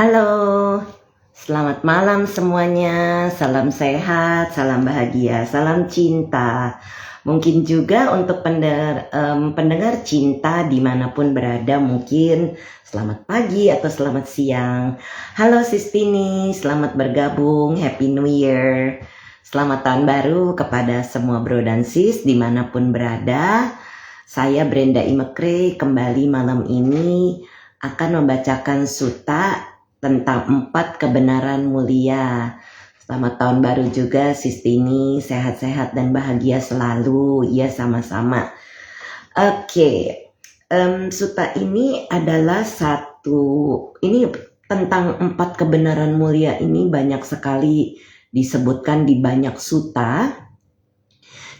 Halo, selamat malam semuanya. Salam sehat, salam bahagia, salam cinta. Mungkin juga untuk pendengar cinta dimanapun berada, mungkin selamat pagi atau selamat siang. Halo Sistini, selamat bergabung, Happy New Year. Selamat tahun baru kepada semua bro dan sis dimanapun berada. Saya Brenda Imekre kembali malam ini akan membacakan sutta tentang 4 kebenaran mulia. Selamat tahun baru juga Sistini, sehat-sehat dan bahagia selalu. Ya, sama-sama. Oke, sutta ini adalah ini tentang 4 kebenaran mulia ini banyak sekali disebutkan di banyak sutta.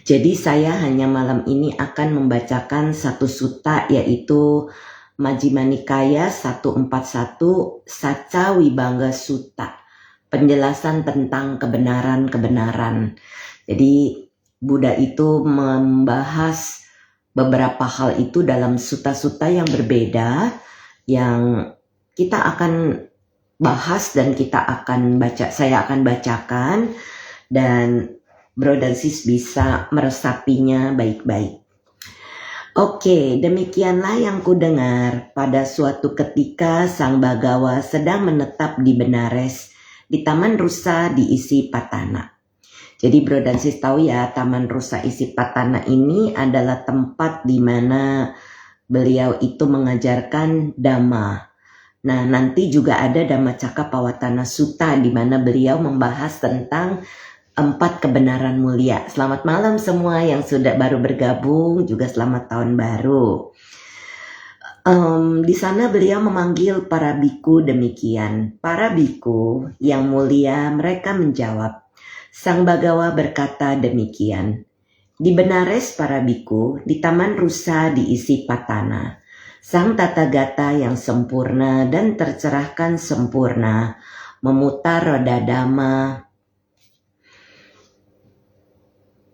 Jadi saya hanya malam ini akan membacakan satu sutta, yaitu Majjhima Nikaya 141 Saca Vibhanga Sutta, penjelasan tentang kebenaran-kebenaran. Jadi Buddha itu membahas beberapa hal itu dalam sutta-sutta yang berbeda, yang kita akan bahas dan saya akan bacakan, dan bro dan sis bisa meresapinya baik-baik. Oke, demikianlah yang kudengar. Pada suatu ketika Sang Bagawa sedang menetap di Benares, di Taman Rusa diisi Patana. Jadi bro dan sis tahu ya, Taman Rusa isi Patana ini adalah tempat di mana beliau itu mengajarkan Dhamma. Nah, nanti juga ada Dhammacakkappavattana Sutta di mana beliau membahas tentang 4 kebenaran mulia. Selamat malam semua yang sudah baru bergabung, juga selamat tahun baru. Di sana beliau memanggil para biku demikian. Para biku yang mulia, mereka menjawab. Sang Bagawa berkata demikian. Di Benares para biku, di Taman Rusa diisi Patana. Sang Tathagata yang sempurna dan tercerahkan sempurna, memutar roda Dhamma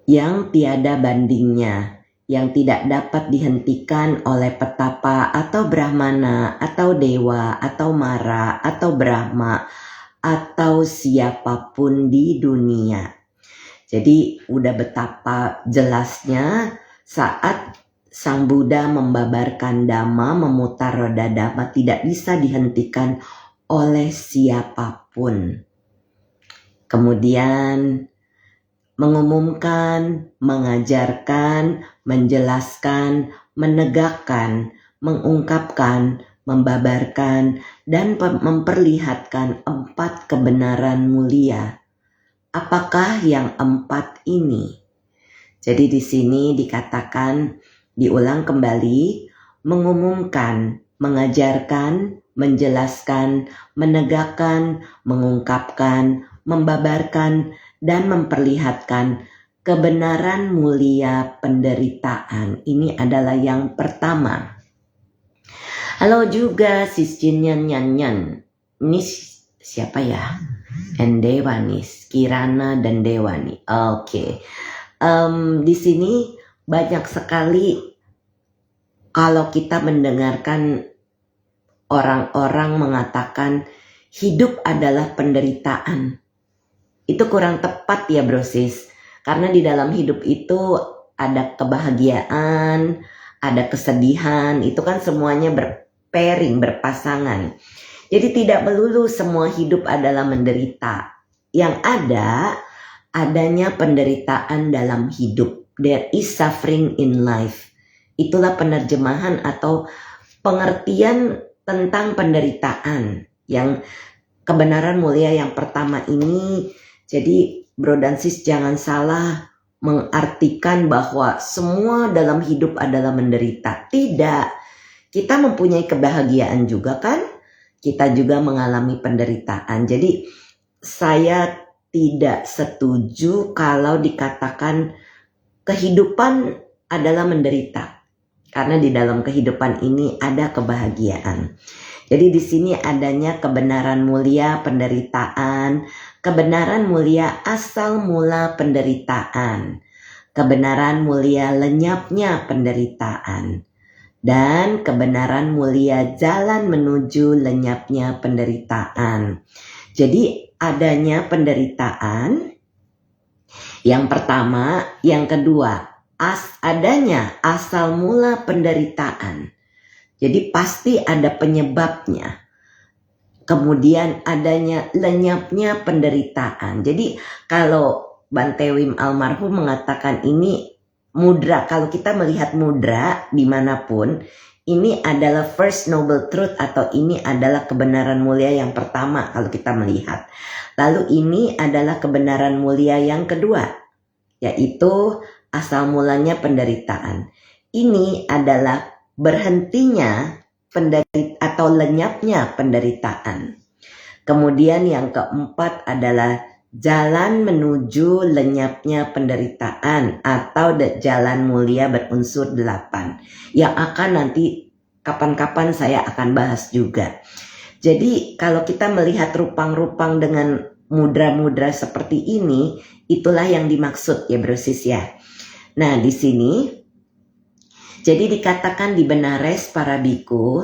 yang tiada bandingnya, yang tidak dapat dihentikan oleh petapa atau brahmana atau dewa atau mara atau brahma atau siapapun di dunia. Jadi udah betapa jelasnya saat Sang Buddha membabarkan Dhamma, memutar roda Dhamma tidak bisa dihentikan oleh siapapun. Kemudian mengumumkan, mengajarkan, menjelaskan, menegakkan, mengungkapkan, membabarkan, dan memperlihatkan 4 kebenaran mulia. Apakah yang 4 ini? Jadi di sini dikatakan, diulang kembali, mengumumkan, mengajarkan, menjelaskan, menegakkan, mengungkapkan, membabarkan, dan memperlihatkan kebenaran mulia penderitaan. Ini adalah yang pertama. Halo juga Sis Jin Nyan. Ini siapa ya? Dewani, Kirana dan Dewani. Oke. Di sini banyak sekali kalau kita mendengarkan orang-orang mengatakan hidup adalah penderitaan. Itu kurang tepat ya bro sis. Karena di dalam hidup itu ada kebahagiaan, ada kesedihan, itu kan semuanya berpairing, berpasangan. Jadi tidak melulu semua hidup adalah menderita. Yang adanya penderitaan dalam hidup. There is suffering in life. Itulah penerjemahan atau pengertian tentang penderitaan. Yang kebenaran mulia yang pertama ini, jadi bro dan sis jangan salah mengartikan bahwa semua dalam hidup adalah menderita. Tidak. Kita mempunyai kebahagiaan juga kan? Kita juga mengalami penderitaan. Jadi saya tidak setuju kalau dikatakan kehidupan adalah menderita. Karena di dalam kehidupan ini ada kebahagiaan. Jadi di sini adanya kebenaran mulia penderitaan, kebenaran mulia asal mula penderitaan, kebenaran mulia lenyapnya penderitaan. dan kebenaran mulia jalan menuju lenyapnya penderitaan. Jadi adanya penderitaan yang pertama, yang kedua, adanya asal mula penderitaan. Jadi pasti ada penyebabnya. Kemudian adanya lenyapnya penderitaan. Jadi kalau Bante Wim almarhum mengatakan ini mudra, kalau kita melihat mudra dimanapun, ini adalah first noble truth atau ini adalah kebenaran mulia yang pertama kalau kita melihat. Lalu ini adalah kebenaran mulia yang kedua, yaitu asal mulanya penderitaan. Ini adalah berhentinya atau lenyapnya penderitaan. Kemudian yang keempat adalah jalan menuju lenyapnya penderitaan atau jalan mulia berunsur 8 yang akan nanti kapan-kapan saya akan bahas juga. Jadi kalau kita melihat rupang-rupang dengan mudra-mudra seperti ini, itulah yang dimaksud ya brosis ya. Nah di sini jadi dikatakan di Benares para biku,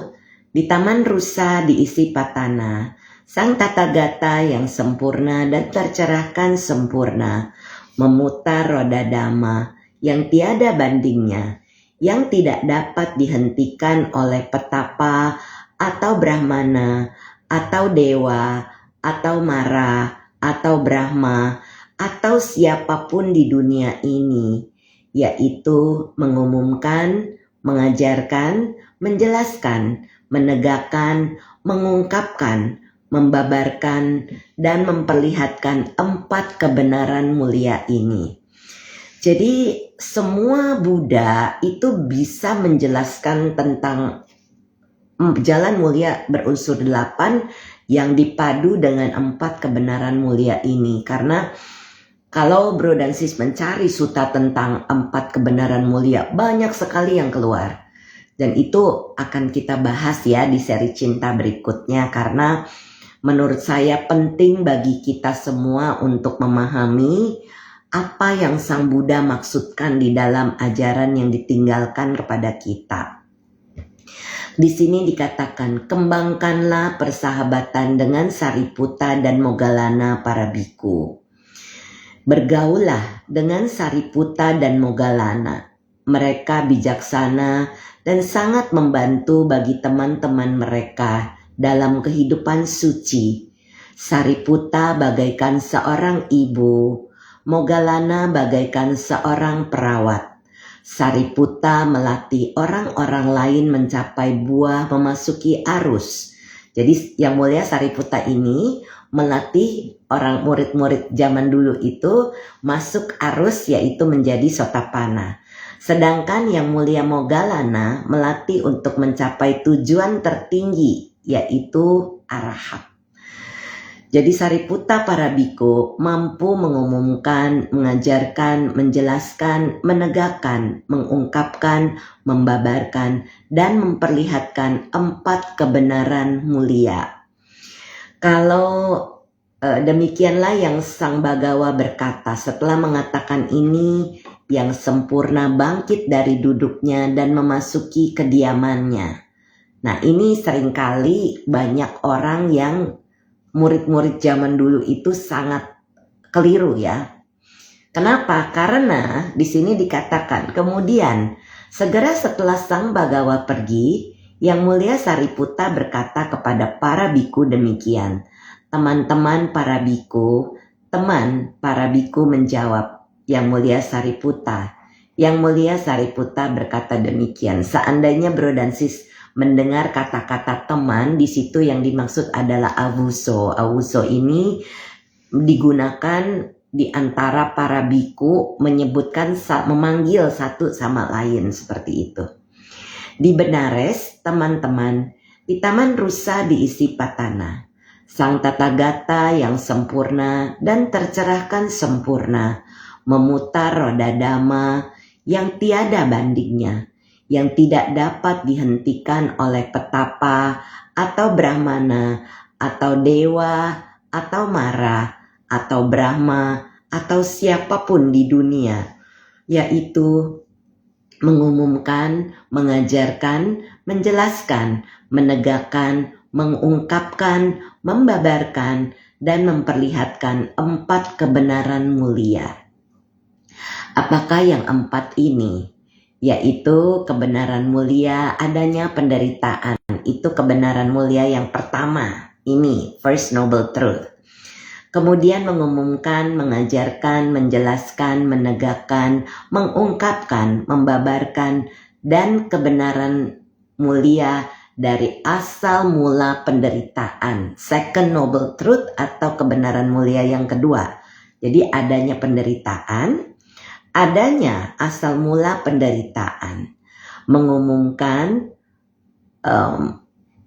di Taman Rusa diisi patana, sang Tathagata yang sempurna dan tercerahkan sempurna, memutar roda dhamma yang tiada bandingnya, yang tidak dapat dihentikan oleh petapa atau brahmana, atau dewa, atau mara, atau brahma, atau siapapun di dunia ini, yaitu mengumumkan, mengajarkan, menjelaskan, menegakkan, mengungkapkan, membabarkan, dan memperlihatkan 4 kebenaran mulia ini. Jadi semua Buddha itu bisa menjelaskan tentang jalan mulia berunsur 8 yang dipadu dengan 4 kebenaran mulia ini. Karena kalau Bro dan Sis mencari suta tentang 4 kebenaran mulia, banyak sekali yang keluar. Dan itu akan kita bahas ya di seri cinta berikutnya, karena menurut saya penting bagi kita semua untuk memahami apa yang Sang Buddha maksudkan di dalam ajaran yang ditinggalkan kepada kita. Di sini dikatakan, kembangkanlah persahabatan dengan Sariputta dan Moggallana para biku. Bergaullah dengan Sariputta dan Moggallana. Mereka bijaksana dan sangat membantu bagi teman-teman mereka dalam kehidupan suci. Sariputta bagaikan seorang ibu, Moggallana bagaikan seorang perawat. Sariputta melatih orang-orang lain mencapai buah memasuki arus. Jadi yang mulia Sariputta ini melatih orang murid-murid zaman dulu itu masuk arus, yaitu menjadi Sotapanna. Sedangkan yang mulia Moggallana melatih untuk mencapai tujuan tertinggi, yaitu arahat. Jadi Sariputta para biku mampu mengumumkan, mengajarkan, menjelaskan, menegakkan, mengungkapkan, membabarkan, dan memperlihatkan 4 kebenaran mulia. Kalau demikianlah yang Sang Bhagawa berkata setelah mengatakan ini, yang sempurna bangkit dari duduknya dan memasuki kediamannya. Nah ini seringkali banyak orang yang murid-murid zaman dulu itu sangat keliru ya. Kenapa? Karena di sini dikatakan kemudian segera setelah Sang Bhagawa pergi, yang mulia Sariputta berkata kepada para biku demikian. Teman-teman para biku, teman para biku menjawab, yang mulia Sariputta. Yang mulia Sariputta berkata demikian. Seandainya Bro dan Sis mendengar kata-kata teman, di situ yang dimaksud adalah awuso. Awuso ini digunakan di antara para biku menyebutkan, memanggil satu sama lain seperti itu. Di Benares, teman-teman, di Taman Rusa diisi patana. Sang Tathagata yang sempurna dan tercerahkan sempurna, memutar roda dhamma yang tiada bandingnya, yang tidak dapat dihentikan oleh petapa atau brahmana atau dewa atau mara atau brahma atau siapapun di dunia, yaitu mengumumkan, mengajarkan, menjelaskan, menegakkan, mengungkapkan, membabarkan, dan memperlihatkan 4 kebenaran mulia. Apakah yang 4 ini? Yaitu kebenaran mulia adanya penderitaan. Itu kebenaran mulia yang pertama. Ini first noble truth. Kemudian mengumumkan, mengajarkan, menjelaskan, menegakkan, mengungkapkan, membabarkan, dan kebenaran mulia dari asal mula penderitaan. Second noble truth atau kebenaran mulia yang kedua. Jadi adanya penderitaan, adanya asal mula penderitaan. Mengumumkan,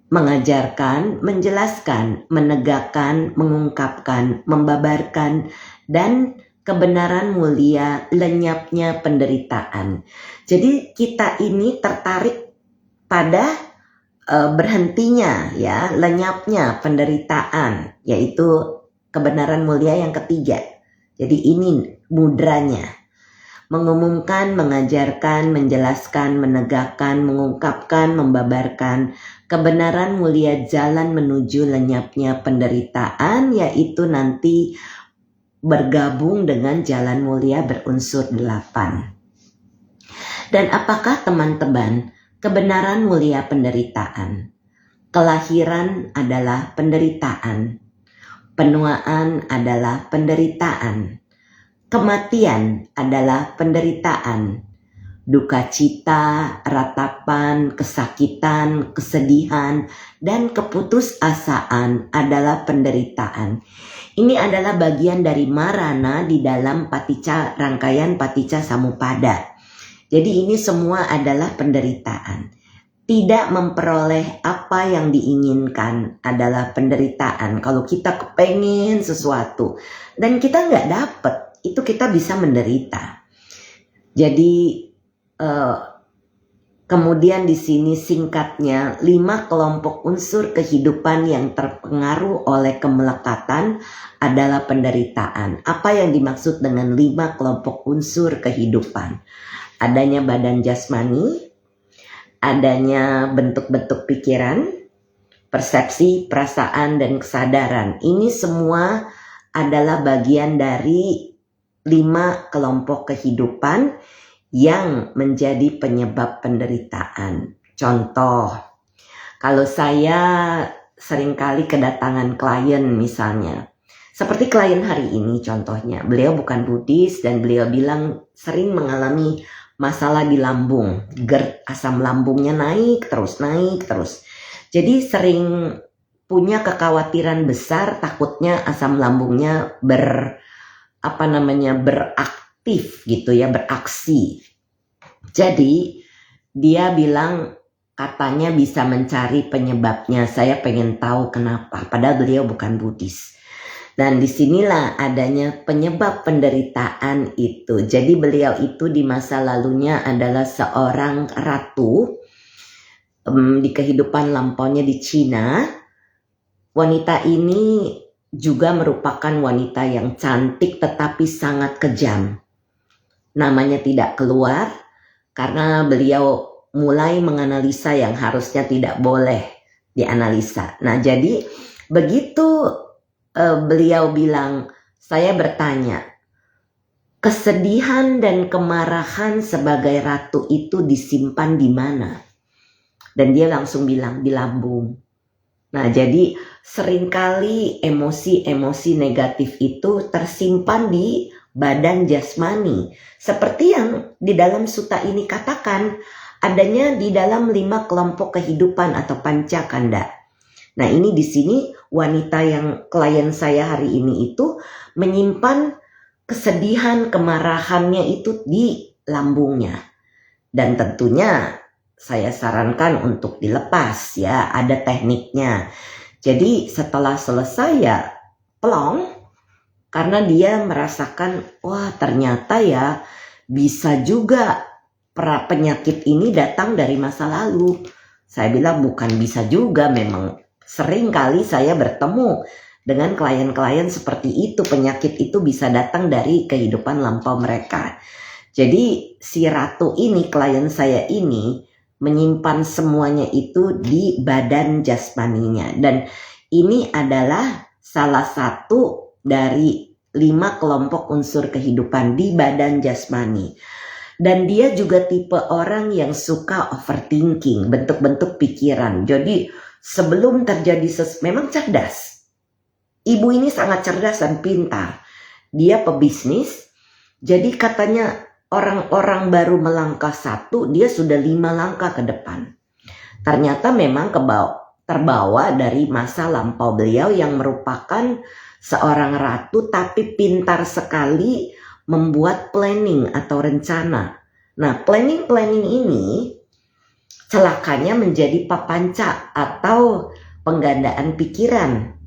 mengajarkan, menjelaskan, menegakkan, mengungkapkan, membabarkan, dan kebenaran mulia lenyapnya penderitaan. Jadi kita ini tertarik pada berhentinya ya, lenyapnya penderitaan, yaitu kebenaran mulia yang ketiga. Jadi ini mudranya. Mengumumkan, mengajarkan, menjelaskan, menegakkan, mengungkapkan, membabarkan kebenaran mulia jalan menuju lenyapnya penderitaan, yaitu nanti bergabung dengan jalan mulia berunsur 8. Dan apakah teman-teman kebenaran mulia penderitaan? Kelahiran adalah penderitaan, penuaan adalah penderitaan, kematian adalah penderitaan, duka cita, ratapan, kesakitan, kesedihan, dan keputusasaan adalah penderitaan. Ini adalah bagian dari marana di dalam rangkaian Paticca Samuppada. Jadi ini semua adalah penderitaan. Tidak memperoleh apa yang diinginkan adalah penderitaan. Kalau kita kepengen sesuatu dan kita nggak dapet, itu kita bisa menderita. Jadi kemudian di sini singkatnya 5 kelompok unsur kehidupan yang terpengaruh oleh kemelekatan adalah penderitaan. Apa yang dimaksud dengan 5 kelompok unsur kehidupan? Adanya badan jasmani, adanya bentuk-bentuk pikiran, persepsi, perasaan, dan kesadaran. Ini semua adalah bagian dari 5 kelompok kehidupan yang menjadi penyebab penderitaan. Contoh, kalau saya seringkali kedatangan klien misalnya, seperti klien hari ini contohnya, beliau bukan Buddhis dan beliau bilang sering mengalami masalah di lambung, GERD, asam lambungnya naik terus. Jadi sering punya kekhawatiran besar, takutnya asam lambungnya beraktif gitu ya, beraksi. Jadi dia bilang katanya bisa mencari penyebabnya. Saya pengen tahu kenapa, padahal beliau bukan Buddhis. Dan disinilah adanya penyebab penderitaan itu. Jadi beliau itu di masa lalunya adalah seorang ratu di kehidupan lampaunya di Cina. Wanita ini juga merupakan wanita yang cantik tetapi sangat kejam. Namanya tidak keluar karena beliau mulai menganalisa yang harusnya tidak boleh dianalisa. Nah jadi begitu beliau bilang, saya bertanya, kesedihan dan kemarahan sebagai ratu itu disimpan di mana? Dan dia langsung bilang di lambung. Nah jadi seringkali emosi-emosi negatif itu tersimpan di badan jasmani. Seperti yang di dalam sutta ini katakan, adanya di dalam 5 kelompok kehidupan atau pancakanda. Nah ini di sini wanita yang klien saya hari ini itu menyimpan kesedihan, kemarahannya itu di lambungnya. Dan tentunya saya sarankan untuk dilepas ya, ada tekniknya. Jadi setelah selesai ya plong, karena dia merasakan wah ternyata ya bisa juga penyakit ini datang dari masa lalu. Saya bilang bukan bisa juga, memang sering kali saya bertemu dengan klien-klien seperti itu. Penyakit itu bisa datang dari kehidupan lampau mereka. Jadi si ratu ini, klien saya ini menyimpan semuanya itu di badan jasmaninya, dan ini adalah salah satu dari 5 kelompok unsur kehidupan di badan jasmani. Dan dia juga tipe orang yang suka overthinking, bentuk-bentuk pikiran. Jadi sebelum terjadi memang cerdas. Ibu ini sangat cerdas dan pintar. Dia pebisnis, jadi katanya orang-orang baru melangkah 1, dia sudah 5 langkah ke depan. Ternyata memang terbawa dari masa lampau beliau yang merupakan seorang ratu, tapi pintar sekali membuat planning atau rencana. Nah, planning ini celakanya menjadi papanca atau penggandaan pikiran.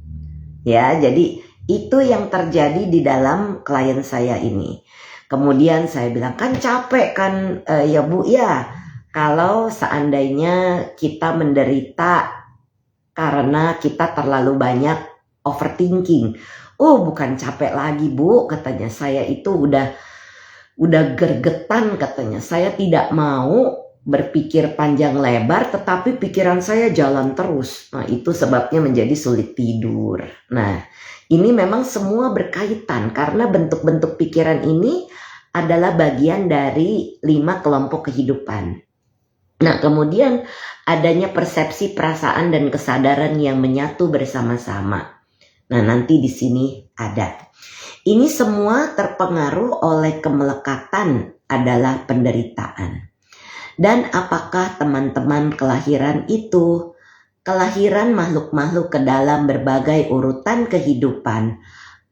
Ya, jadi itu yang terjadi di dalam klien saya ini. Kemudian saya bilang, kan capek kan ya Bu ya, kalau seandainya kita menderita karena kita terlalu banyak overthinking. Oh, bukan capek lagi Bu, katanya. Saya itu udah gergetan, katanya. Saya tidak mau berpikir panjang lebar, tetapi pikiran saya jalan terus. Nah, itu sebabnya menjadi sulit tidur. Nah, ini memang semua berkaitan karena bentuk-bentuk pikiran ini adalah bagian dari 5 kelompok kehidupan. Nah, kemudian adanya persepsi, perasaan, dan kesadaran yang menyatu bersama-sama. Nah, nanti di sini ada. Ini semua terpengaruh oleh kemelekatan adalah penderitaan. Dan apakah teman-teman kelahiran itu? Kelahiran makhluk-makhluk ke dalam berbagai urutan kehidupan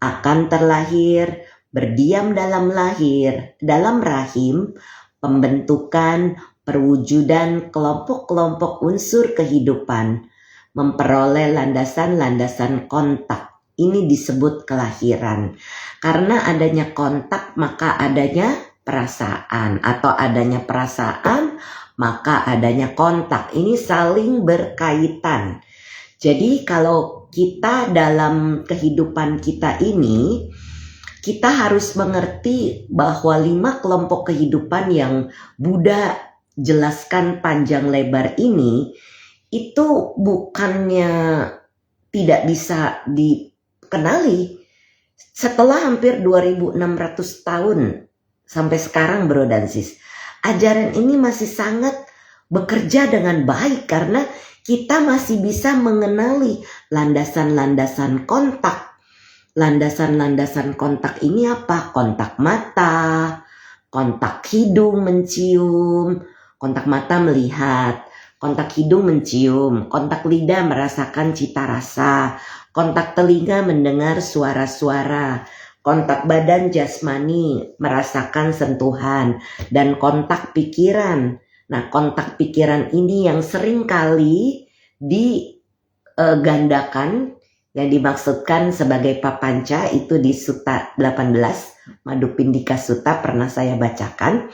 akan terlahir, berdiam dalam rahim, pembentukan, perwujudan kelompok-kelompok unsur kehidupan, memperoleh landasan-landasan kontak. Ini disebut kelahiran. Karena adanya kontak maka adanya perasaan, atau adanya perasaan maka adanya kontak. Ini saling berkaitan. Jadi kalau kita dalam kehidupan kita ini, kita harus mengerti bahwa 5 kelompok kehidupan yang Buddha jelaskan panjang lebar ini, itu bukannya tidak bisa dikenali. Setelah hampir 2600 tahun sampai sekarang, Bro dan Sis, ajaran ini masih sangat bekerja dengan baik karena kita masih bisa mengenali landasan-landasan kontak. Landasan-landasan kontak ini apa? Kontak mata, kontak hidung mencium, kontak mata melihat, kontak hidung mencium, kontak lidah merasakan cita rasa, kontak telinga mendengar suara-suara, kontak badan jasmani merasakan sentuhan, dan kontak pikiran. Nah, kontak pikiran ini yang sering kali digandakan, yang dimaksudkan sebagai papanca, itu di Sutta 18, Madhupindika Sutta, pernah saya bacakan.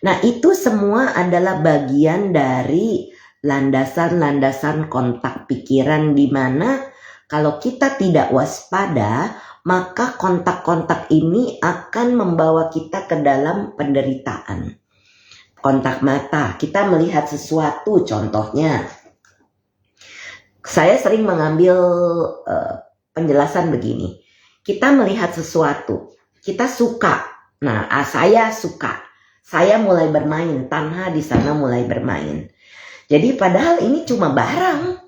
Nah, itu semua adalah bagian dari landasan-landasan kontak pikiran, di mana kalau kita tidak waspada, maka kontak-kontak ini akan membawa kita ke dalam penderitaan. Kontak mata, kita melihat sesuatu, contohnya. Saya sering mengambil penjelasan begini. Kita melihat sesuatu, kita suka. Nah, saya suka. Saya mulai bermain, Tanha di sana mulai bermain. Jadi padahal ini cuma barang.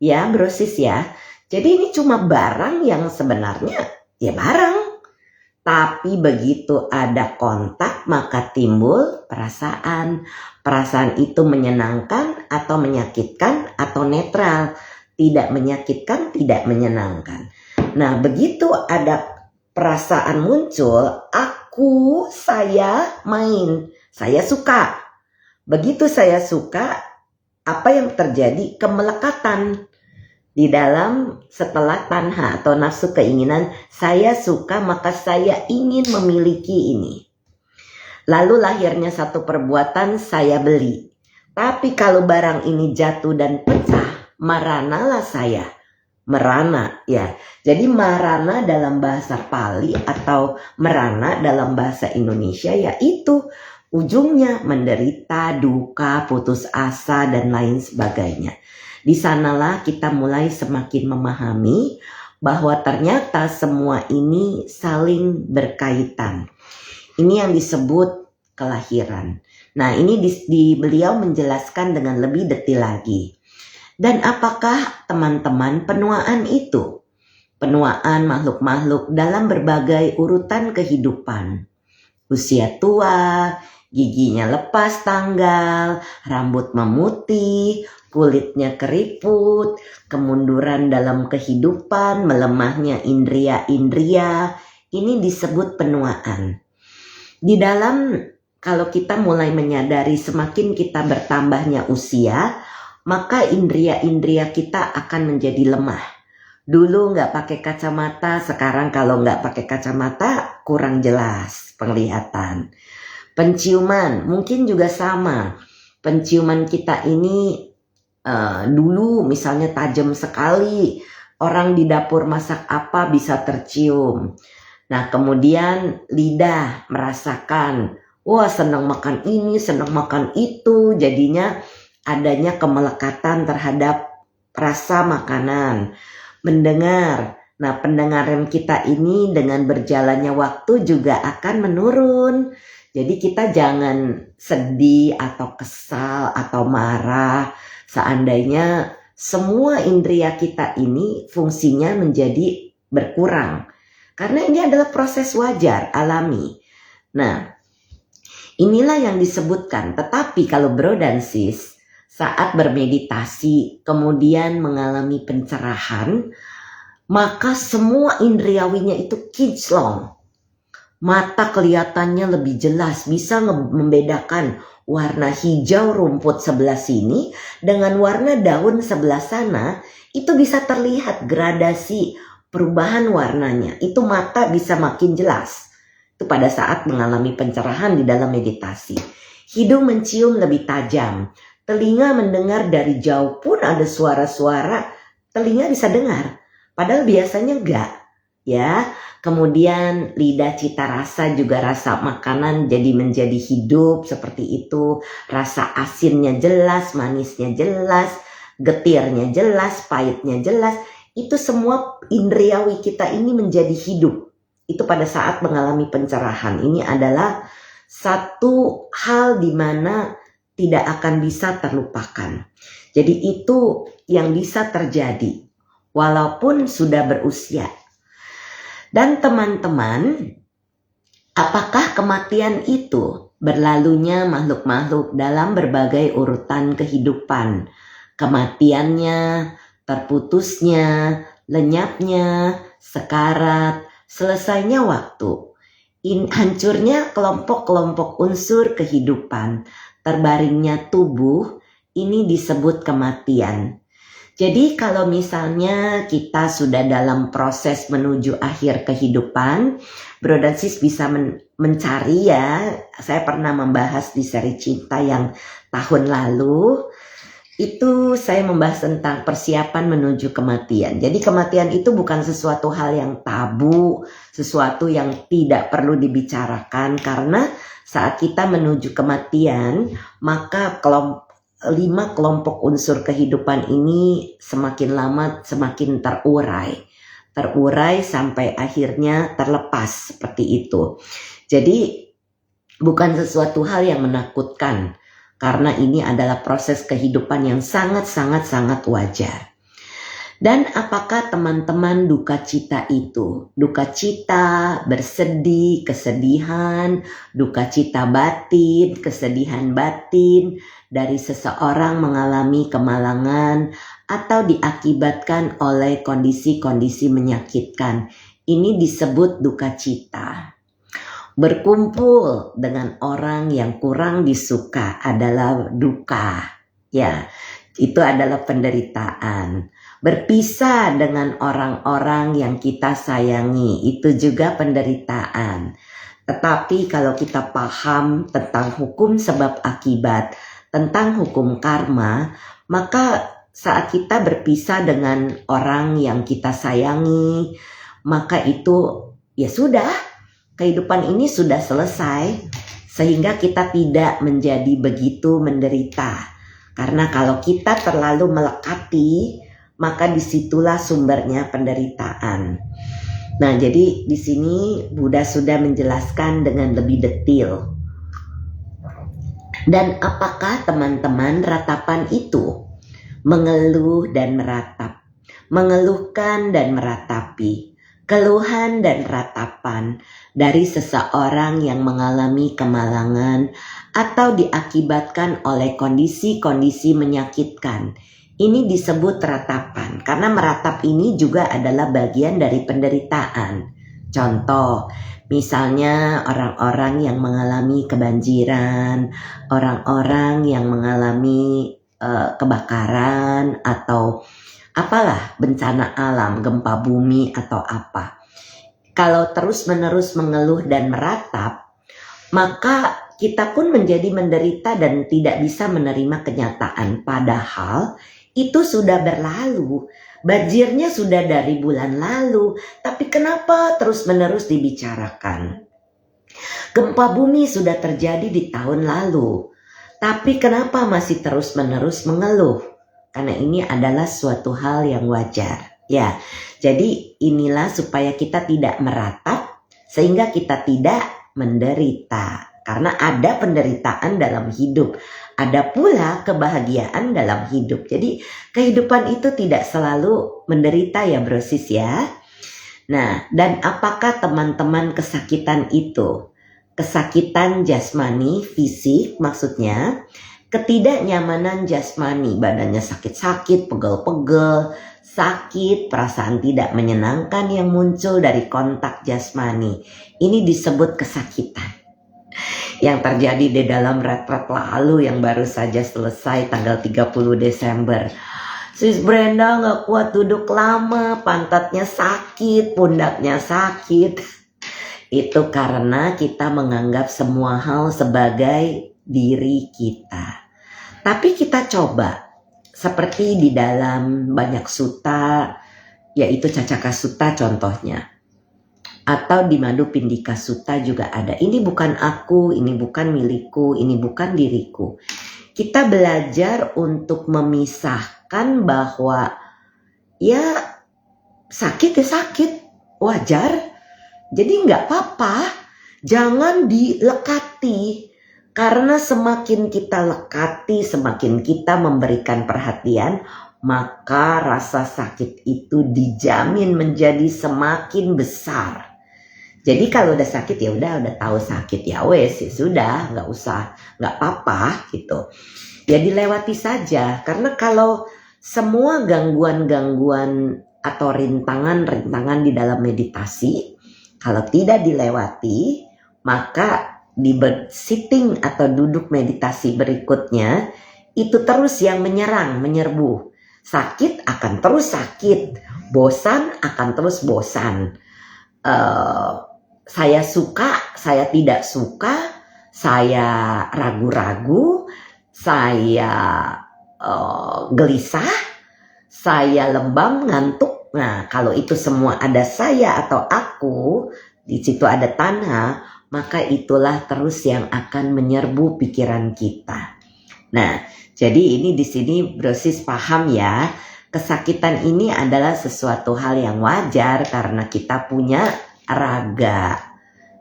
Ya, Bro Sis ya. Jadi ini cuma barang yang sebenarnya ya barang. Tapi begitu ada kontak maka timbul perasaan. Perasaan itu menyenangkan atau menyakitkan atau netral. Tidak menyakitkan, tidak menyenangkan. Nah, begitu ada perasaan muncul, saya main. Saya suka. Begitu saya suka, apa yang terjadi? Kemelekatan. Di dalam setelah tanha atau nafsu keinginan, saya suka maka saya ingin memiliki ini. Lalu lahirnya satu perbuatan, saya beli. Tapi kalau barang ini jatuh dan pecah, maranalah saya. merana ya. Jadi marana dalam bahasa Pali atau merana dalam bahasa Indonesia yaitu ujungnya menderita, duka, putus asa dan lain sebagainya. Di sanalah kita mulai semakin memahami bahwa ternyata semua ini saling berkaitan. Ini yang disebut kelahiran. Nah, ini beliau menjelaskan dengan lebih detail lagi. Dan apakah teman-teman penuaan itu? Penuaan makhluk-makhluk dalam berbagai urutan kehidupan. Usia tua, giginya lepas tanggal, rambut memutih, kulitnya keriput, kemunduran dalam kehidupan, melemahnya indria-indria, ini disebut penuaan. Di dalam, kalau kita mulai menyadari semakin kita bertambahnya usia, maka indria-indria kita akan menjadi lemah. Dulu nggak pakai kacamata, sekarang kalau nggak pakai kacamata kurang jelas penglihatan. Penciuman mungkin juga sama. Penciuman kita ini dulu misalnya tajam sekali. Orang di dapur masak apa bisa tercium. Nah kemudian lidah merasakan, wah senang makan ini, senang makan itu. Jadinya adanya kemelekatan terhadap rasa makanan. Mendengar, nah pendengaran kita ini dengan berjalannya waktu juga akan menurun. Jadi kita jangan sedih atau kesal atau marah seandainya semua indria kita ini fungsinya menjadi berkurang. Karena ini adalah proses wajar, alami. Nah, inilah yang disebutkan. Tetapi kalau bro dan sis, saat bermeditasi, kemudian mengalami pencerahan, maka semua indriawinya itu kinclong. Mata kelihatannya lebih jelas, bisa membedakan warna hijau rumput sebelah sini dengan warna daun sebelah sana. Itu bisa terlihat gradasi perubahan warnanya. Itu mata bisa makin jelas. Itu pada saat mengalami pencerahan di dalam meditasi. Hidung mencium lebih tajam. Telinga mendengar dari jauh pun ada suara-suara, telinga bisa dengar. Padahal biasanya enggak. Ya, kemudian lidah cita rasa juga rasa makanan jadi menjadi hidup seperti itu. Rasa asinnya jelas, manisnya jelas, getirnya jelas, pahitnya jelas. Itu semua indriawi kita ini menjadi hidup. Itu pada saat mengalami pencerahan. Ini adalah satu hal di mana tidak akan bisa terlupakan. Jadi itu yang bisa terjadi walaupun sudah berusia. Dan teman-teman, apakah kematian itu berlalunya makhluk-makhluk dalam berbagai urutan kehidupan? Kematiannya, terputusnya, lenyapnya, sekarat, selesainya waktu. Hancurnya kelompok-kelompok unsur kehidupan, terbaringnya tubuh, ini disebut kematian. Jadi kalau misalnya kita sudah dalam proses menuju akhir kehidupan, bro dan sis bisa mencari ya. Saya pernah membahas di seri cinta yang tahun lalu. Itu saya membahas tentang persiapan menuju kematian. Jadi kematian itu bukan sesuatu hal yang tabu, sesuatu yang tidak perlu dibicarakan. Karena saat kita menuju kematian, maka 5 kelompok unsur kehidupan ini semakin lama semakin terurai sampai akhirnya terlepas seperti itu. Jadi bukan sesuatu hal yang menakutkan karena ini adalah proses kehidupan yang sangat wajar. Dan apakah teman-teman duka cita itu? Duka cita, bersedih, kesedihan, duka cita batin, kesedihan batin dari seseorang mengalami kemalangan atau diakibatkan oleh kondisi-kondisi menyakitkan. Ini disebut duka cita. Berkumpul dengan orang yang kurang disuka adalah duka. Ya, itu adalah penderitaan. Berpisah dengan orang-orang yang kita sayangi, itu juga penderitaan. Tetapi kalau kita paham tentang hukum sebab akibat, tentang hukum karma, maka saat kita berpisah dengan orang yang kita sayangi, maka itu ya sudah, kehidupan ini sudah selesai, sehingga kita tidak menjadi begitu menderita. Karena kalau kita terlalu melekati, maka disitulah sumbernya penderitaan. Nah, jadi di sini Buddha sudah menjelaskan dengan lebih detail. Dan apakah teman-teman ratapan itu? Mengeluh dan meratap, mengeluhkan dan meratapi, keluhan dan ratapan dari seseorang yang mengalami kemalangan atau diakibatkan oleh kondisi-kondisi menyakitkan. Ini disebut ratapan, karena meratap ini juga adalah bagian dari penderitaan. Contoh, misalnya orang-orang yang mengalami kebanjiran, orang-orang yang mengalami kebakaran atau apalah bencana alam, gempa bumi atau apa. Kalau terus-menerus mengeluh dan meratap, maka kita pun menjadi menderita dan tidak bisa menerima kenyataan. Padahal itu sudah berlalu, banjirnya sudah dari bulan lalu, tapi kenapa terus-menerus dibicarakan? Gempa bumi sudah terjadi di tahun lalu, tapi kenapa masih terus-menerus mengeluh? Karena ini adalah suatu hal yang wajar. Ya, jadi inilah supaya kita tidak meratap, sehingga kita tidak menderita. Karena ada penderitaan dalam hidup, ada pula kebahagiaan dalam hidup. Jadi kehidupan itu tidak selalu menderita ya brosis ya. Nah, dan apakah teman-teman kesakitan itu? Kesakitan jasmani, fisik maksudnya, ketidaknyamanan jasmani, badannya sakit-sakit, pegel-pegel, sakit, perasaan tidak menyenangkan yang muncul dari kontak jasmani. Ini disebut kesakitan. Yang terjadi di dalam retret lalu yang baru saja selesai tanggal 30 Desember. Sis Brenda gak kuat duduk lama, pantatnya sakit, pundaknya sakit. Itu karena kita menganggap semua hal sebagai diri kita. Tapi kita coba, seperti di dalam banyak sutta, yaitu Cacaka Sutta contohnya. Atau di Madu Pindika Sutta juga ada. Ini bukan aku, ini bukan milikku, ini bukan diriku. Kita belajar untuk memisahkan bahwa ya sakit ya sakit, wajar. Jadi nggak apa-apa, jangan dilekati. Karena semakin kita lekati, semakin kita memberikan perhatian, maka rasa sakit itu dijamin menjadi semakin besar. Jadi kalau udah sakit ya udah tahu sakit ya wes ya sudah, nggak usah, nggak apa-apa gitu. Ya dilewati saja, karena kalau semua gangguan-gangguan atau rintangan-rintangan di dalam meditasi, kalau tidak dilewati, maka di sitting atau duduk meditasi berikutnya, itu terus yang menyerang, menyerbu. Sakit akan terus sakit, bosan akan terus bosan. Saya suka, saya tidak suka, saya ragu-ragu, saya gelisah, saya lebam, ngantuk. Nah, kalau itu semua ada saya atau aku, di situ ada tanha, maka itulah terus yang akan menyerbu pikiran kita. Nah, jadi ini di sini brosis paham ya, kesakitan ini adalah sesuatu hal yang wajar karena kita punya raga.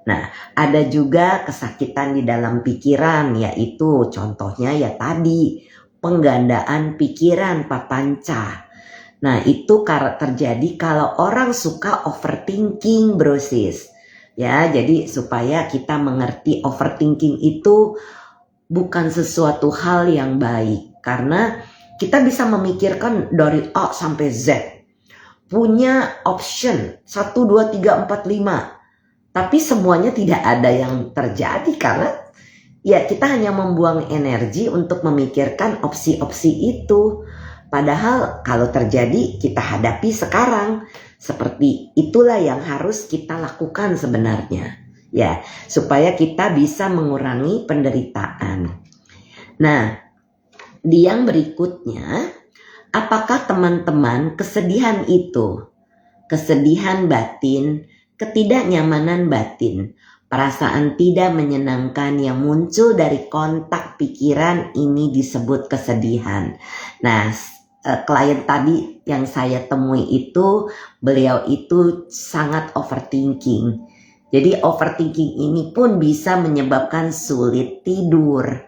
Nah, ada juga kesakitan di dalam pikiran, yaitu contohnya ya tadi, penggandaan pikiran papanca. Nah, itu terjadi kalau orang suka overthinking brosis. Ya, jadi supaya kita mengerti overthinking itu bukan sesuatu hal yang baik. Karena kita bisa memikirkan dari A sampai Z. Punya option 1, 2, 3, 4, 5. Tapi semuanya tidak ada yang terjadi karena ya kita hanya membuang energi untuk memikirkan opsi-opsi itu. Padahal kalau terjadi kita hadapi sekarang. Seperti itulah yang harus kita lakukan sebenarnya. Ya, supaya kita bisa mengurangi penderitaan. Nah, di yang berikutnya apakah teman-teman kesedihan itu, kesedihan batin, ketidaknyamanan batin, perasaan tidak menyenangkan yang muncul dari kontak pikiran ini disebut kesedihan. Nah, klien tadi yang saya temui itu, beliau itu sangat overthinking. Jadi overthinking ini pun bisa menyebabkan sulit tidur.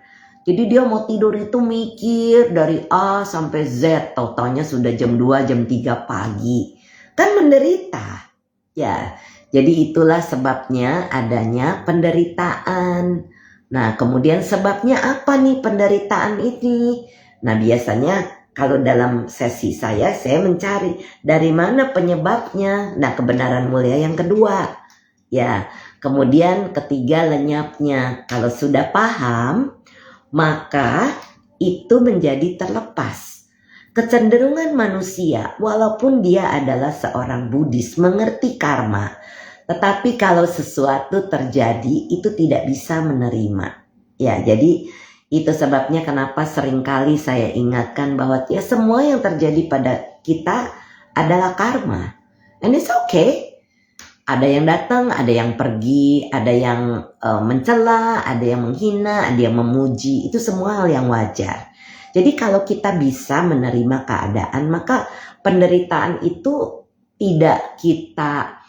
Jadi dia mau tidur itu mikir dari A sampai Z, taunya sudah jam 2, jam 3 pagi. Kan menderita. Ya, jadi itulah sebabnya adanya penderitaan. Nah, kemudian sebabnya apa nih penderitaan ini? Nah, biasanya kalau dalam sesi saya mencari dari mana penyebabnya. Nah, kebenaran mulia yang kedua. Ya, kemudian ketiga lenyapnya. Kalau sudah paham, maka itu menjadi terlepas. Kecenderungan manusia, walaupun dia adalah seorang Buddhis, mengerti karma, tetapi kalau sesuatu terjadi itu tidak bisa menerima. Ya, jadi itu sebabnya kenapa seringkali saya ingatkan bahwa ya semua yang terjadi pada kita adalah karma. And it's okay. Ada yang datang, ada yang pergi, ada yang mencela, ada yang menghina, ada yang memuji. Itu semua hal yang wajar. Jadi kalau kita bisa menerima keadaan, maka penderitaan itu tidak kita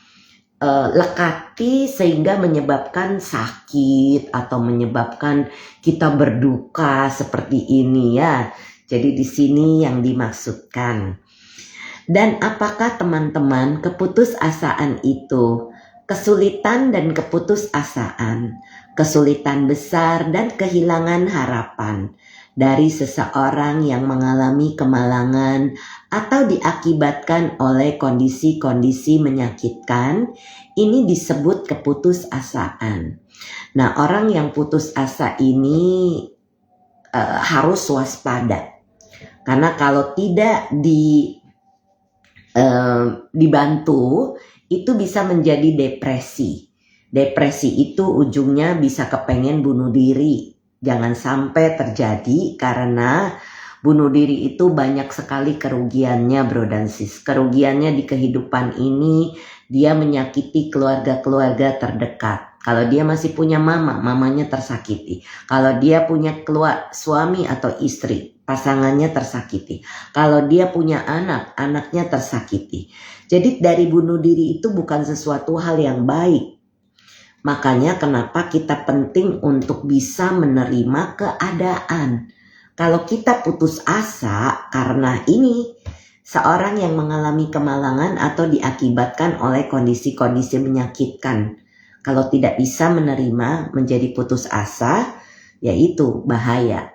lekati sehingga menyebabkan sakit atau menyebabkan kita berduka seperti ini ya. Jadi di sini yang dimaksudkan. Dan apakah teman-teman keputusasaan itu, kesulitan dan keputusasaan, kesulitan besar dan kehilangan harapan dari seseorang yang mengalami kemalangan atau diakibatkan oleh kondisi-kondisi menyakitkan, ini disebut keputusasaan. Nah, orang yang putus asa ini harus waspada. Karena kalau tidak dibantu, itu bisa menjadi depresi. Depresi itu ujungnya bisa kepengen bunuh diri. Jangan sampai terjadi karena bunuh diri itu banyak sekali kerugiannya bro dan sis. Kerugiannya di kehidupan ini dia menyakiti keluarga-keluarga terdekat. Kalau dia masih punya mamanya tersakiti. Kalau dia punya suami atau istri, pasangannya tersakiti. Kalau dia punya anak, anaknya tersakiti. Jadi dari bunuh diri itu bukan sesuatu hal yang baik. Makanya kenapa kita penting untuk bisa menerima keadaan. Kalau kita putus asa karena ini seorang yang mengalami kemalangan atau diakibatkan oleh kondisi-kondisi menyakitkan. Kalau tidak bisa menerima menjadi putus asa, yaitu bahaya.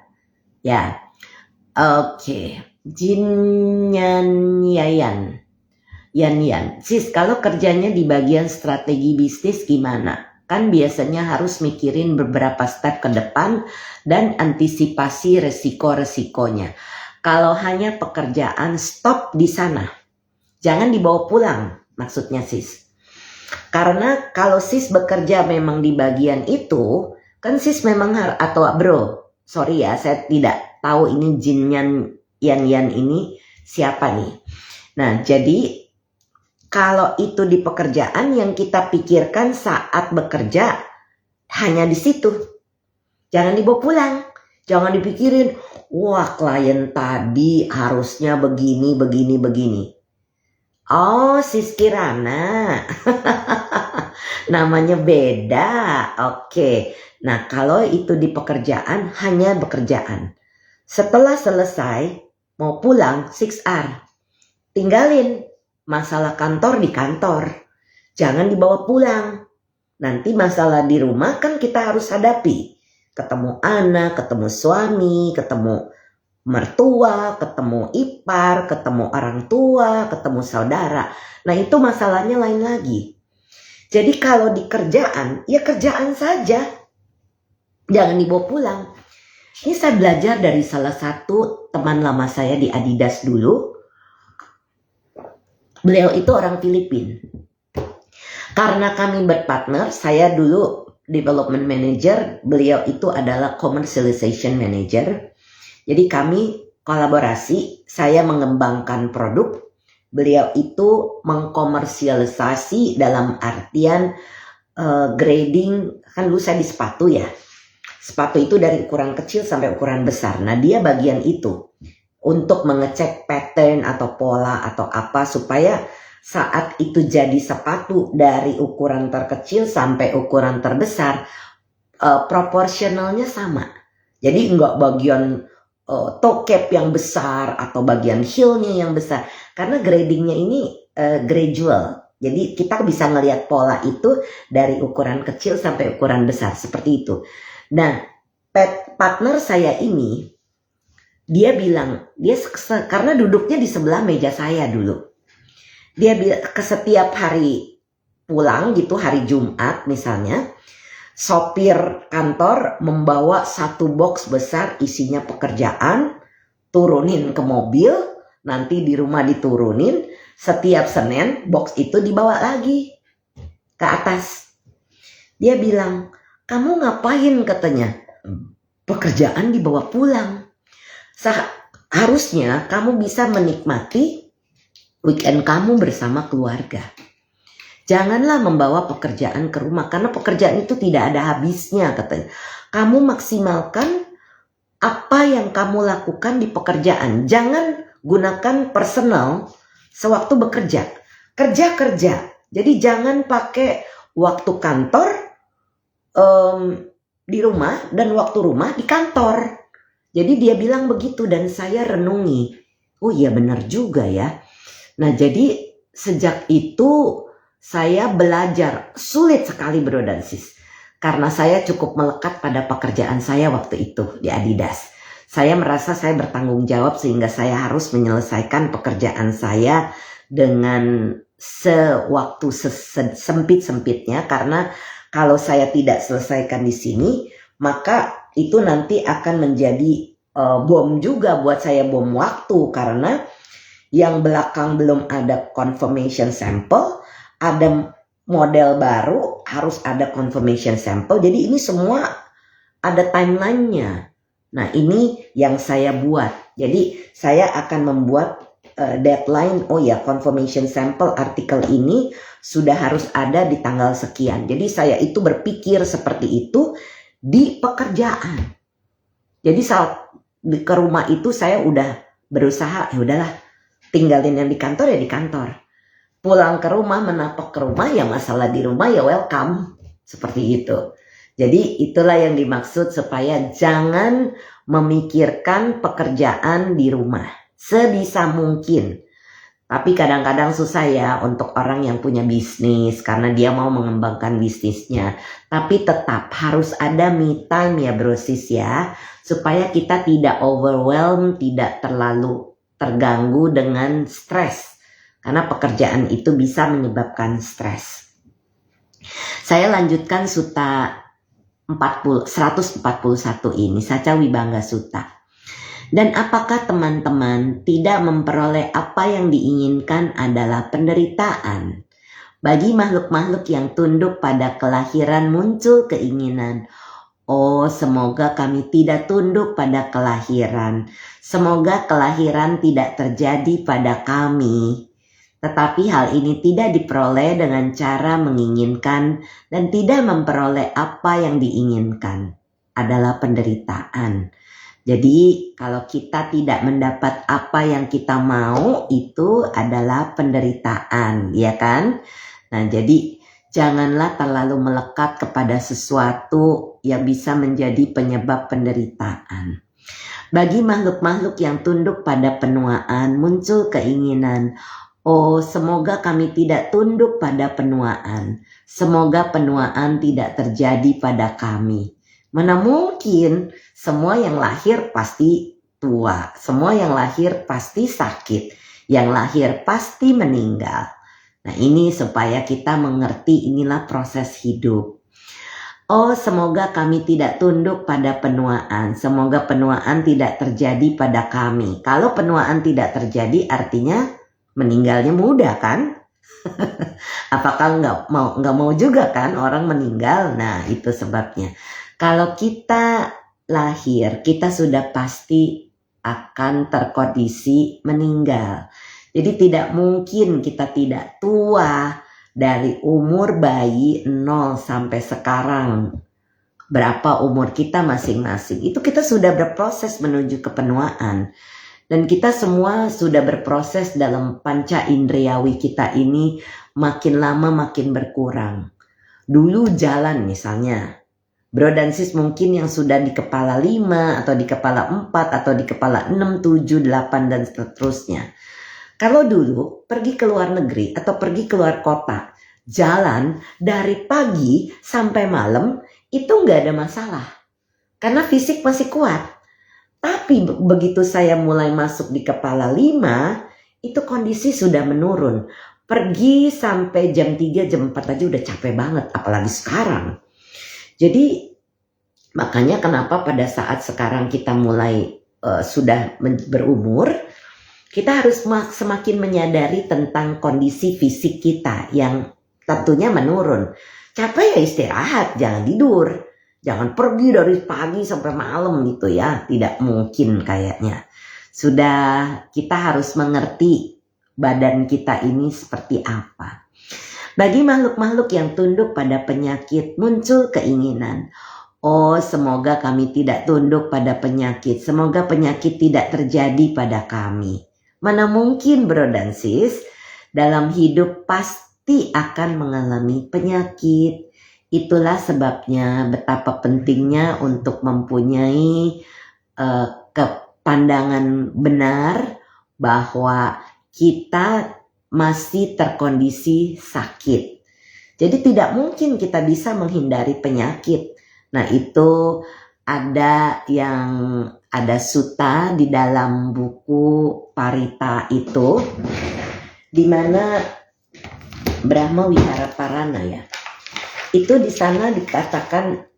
Ya. Oke, Jin Yan. Sis, kalau kerjanya di bagian strategi bisnis gimana? Kan biasanya harus mikirin beberapa step ke depan dan antisipasi resiko-resikonya. Kalau hanya pekerjaan, stop di sana. Jangan dibawa pulang, maksudnya sis. Karena kalau sis bekerja memang di bagian itu, kan sis memang atau bro, sorry ya, saya tidak tahu ini Jin Yan ini siapa nih. Nah, jadi kalau itu di pekerjaan yang kita pikirkan saat bekerja hanya di situ. Jangan dibawa pulang. Jangan dipikirin, wah klien tadi harusnya begini. Oh, Sis Kirana. Namanya beda. Oke. Nah, kalau itu di pekerjaan hanya bekerjaan. Setelah selesai mau pulang 6R. Tinggalin masalah kantor di kantor. Jangan dibawa pulang. Nanti masalah di rumah kan kita harus hadapi. Ketemu anak, ketemu suami, ketemu mertua, ketemu ipar, ketemu orang tua, ketemu saudara. Nah, itu masalahnya lain lagi. Jadi kalau di kerjaan, ya kerjaan saja. Jangan dibawa pulang. Ini saya belajar dari salah satu teman lama saya di Adidas dulu. Beliau itu orang Filipina. Karena kami berpartner, saya dulu development manager, beliau itu adalah commercialization manager. Jadi kami kolaborasi, saya mengembangkan produk, beliau itu mengkomersialisasi dalam artian grading. Kan dulu saya di sepatu ya, sepatu itu dari ukuran kecil sampai ukuran besar. Nah dia bagian itu untuk mengecek pattern atau pola atau apa supaya saat itu jadi sepatu dari ukuran terkecil sampai ukuran terbesar proporsionalnya sama. Jadi enggak bagian toe cap yang besar atau bagian heelnya yang besar, karena gradingnya ini gradual. Jadi kita bisa ngelihat pola itu dari ukuran kecil sampai ukuran besar seperti itu. Nah, partner saya ini, dia bilang, dia karena duduknya di sebelah meja saya dulu. Dia ke setiap hari pulang gitu, hari Jumat misalnya, sopir kantor membawa satu box besar isinya pekerjaan, turunin ke mobil, nanti di rumah diturunin, setiap Senin box itu dibawa lagi ke atas. Dia bilang, kamu ngapain katanya? Pekerjaan dibawa pulang. Harusnya kamu bisa menikmati weekend kamu bersama keluarga. Janganlah membawa pekerjaan ke rumah, karena pekerjaan itu tidak ada habisnya katanya. Kamu maksimalkan apa yang kamu lakukan di pekerjaan. Jangan gunakan personal sewaktu bekerja. Kerja. Jadi jangan pakai waktu kantor di rumah dan waktu rumah di kantor. Jadi dia bilang begitu dan saya renungi. Oh iya benar juga ya. Nah jadi sejak itu saya belajar, sulit sekali bro dan sis. Karena saya cukup melekat pada pekerjaan saya waktu itu di Adidas. Saya merasa saya bertanggung jawab sehingga saya harus menyelesaikan pekerjaan saya dengan sewaktu sempit-sempitnya. Karena kalau saya tidak selesaikan di sini, maka itu nanti akan menjadi bom juga buat saya, bom waktu. Karena yang belakang belum ada confirmation sample, ada model baru, harus ada confirmation sample. Jadi ini semua ada timelinenya. Nah ini yang saya buat. Jadi saya akan membuat deadline, oh ya confirmation sample artikel ini sudah harus ada di tanggal sekian. Jadi saya itu berpikir seperti itu di pekerjaan. Jadi saat ke rumah itu saya udah berusaha, ya udahlah tinggalin yang di kantor ya di kantor. Pulang ke rumah, menapak ke rumah, ya masalah di rumah ya welcome. Seperti itu. Jadi itulah yang dimaksud supaya jangan memikirkan pekerjaan di rumah. Sebisa mungkin. Tapi kadang-kadang susah ya untuk orang yang punya bisnis karena dia mau mengembangkan bisnisnya. Tapi tetap harus ada me time ya bro sis ya. Supaya kita tidak overwhelmed, tidak terlalu terganggu dengan stres. Karena pekerjaan itu bisa menyebabkan stres. Saya lanjutkan Sutta 141 ini, Saca Wibangga Sutta. Dan apakah teman-teman tidak memperoleh apa yang diinginkan adalah penderitaan? Bagi makhluk-makhluk yang tunduk pada kelahiran muncul keinginan, oh semoga kami tidak tunduk pada kelahiran. Semoga kelahiran tidak terjadi pada kami. Tetapi hal ini tidak diperoleh dengan cara menginginkan dan tidak memperoleh apa yang diinginkan adalah penderitaan. Jadi kalau kita tidak mendapat apa yang kita mau itu adalah penderitaan, ya kan? Nah jadi janganlah terlalu melekat kepada sesuatu yang bisa menjadi penyebab penderitaan. Bagi makhluk-makhluk yang tunduk pada penuaan muncul keinginan, oh semoga kami tidak tunduk pada penuaan. Semoga penuaan tidak terjadi pada kami. Mana mungkin, semua yang lahir pasti tua. Semua yang lahir pasti sakit. Yang lahir pasti meninggal. Nah ini supaya kita mengerti inilah proses hidup. Oh semoga kami tidak tunduk pada penuaan. Semoga penuaan tidak terjadi pada kami. Kalau penuaan tidak terjadi artinya meninggalnya mudah kan? Apakah nggak mau juga kan orang meninggal? Nah itu sebabnya. Kalau kita lahir, kita sudah pasti akan terkondisi meninggal. Jadi tidak mungkin kita tidak tua dari umur bayi 0 sampai sekarang. Berapa umur kita masing-masing. Itu kita sudah berproses menuju kepenuaan. Dan kita semua sudah berproses dalam panca indriawi kita ini makin lama makin berkurang. Dulu jalan misalnya. Bro dan sis mungkin yang sudah di kepala 5 atau di kepala 4 atau di kepala 6, 7, 8 dan seterusnya. Kalau dulu pergi ke luar negeri atau pergi ke luar kota, jalan dari pagi sampai malam itu nggak ada masalah. Karena fisik masih kuat. Tapi begitu saya mulai masuk di kepala 5, itu kondisi sudah menurun. Pergi sampai jam 3, jam 4 aja udah capek banget, apalagi sekarang. Jadi makanya kenapa pada saat sekarang kita mulai sudah berumur, kita harus semakin menyadari tentang kondisi fisik kita yang tentunya menurun. Capek ya istirahat, jangan tidur. Jangan pergi dari pagi sampai malam gitu ya, tidak mungkin kayaknya. Sudah kita harus mengerti badan kita ini seperti apa. Bagi makhluk-makhluk yang tunduk pada penyakit muncul keinginan. Oh, semoga kami tidak tunduk pada penyakit. Semoga penyakit tidak terjadi pada kami. Mana mungkin bro dan sis, dalam hidup pasti akan mengalami penyakit. Itulah sebabnya betapa pentingnya untuk mempunyai pandangan benar bahwa kita masih terkondisi sakit. Jadi tidak mungkin kita bisa menghindari penyakit. Nah itu ada sutta di dalam buku Parita itu, di mana Brahma Wiharaparana ya. Itu di sana dikatakan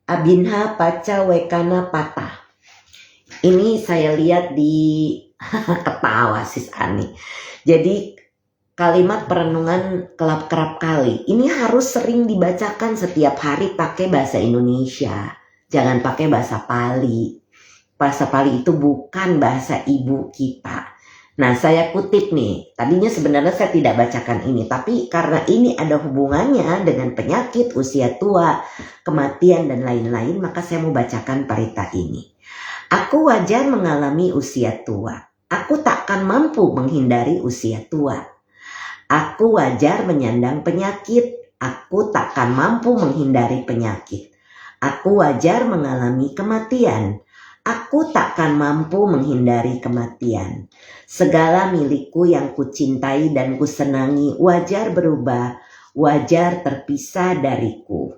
Abhinha Paca Wekana Patah. Ini saya lihat di ketawa sis Ani. Jadi kalimat perenungan kerap kali ini harus sering dibacakan setiap hari pakai bahasa Indonesia. Jangan pakai bahasa Pali. Bahasa Pali itu bukan bahasa ibu kita. Nah saya kutip nih, tadinya sebenarnya saya tidak bacakan ini, tapi karena ini ada hubungannya dengan penyakit, usia tua, kematian dan lain-lain, maka saya mau bacakan parita ini. Aku wajar mengalami usia tua. Aku takkan mampu menghindari usia tua. Aku wajar menyandang penyakit. Aku takkan mampu menghindari penyakit. Aku wajar mengalami kematian. Aku takkan mampu menghindari kematian. Segala milikku yang kucintai dan kusenangi wajar berubah, wajar terpisah dariku.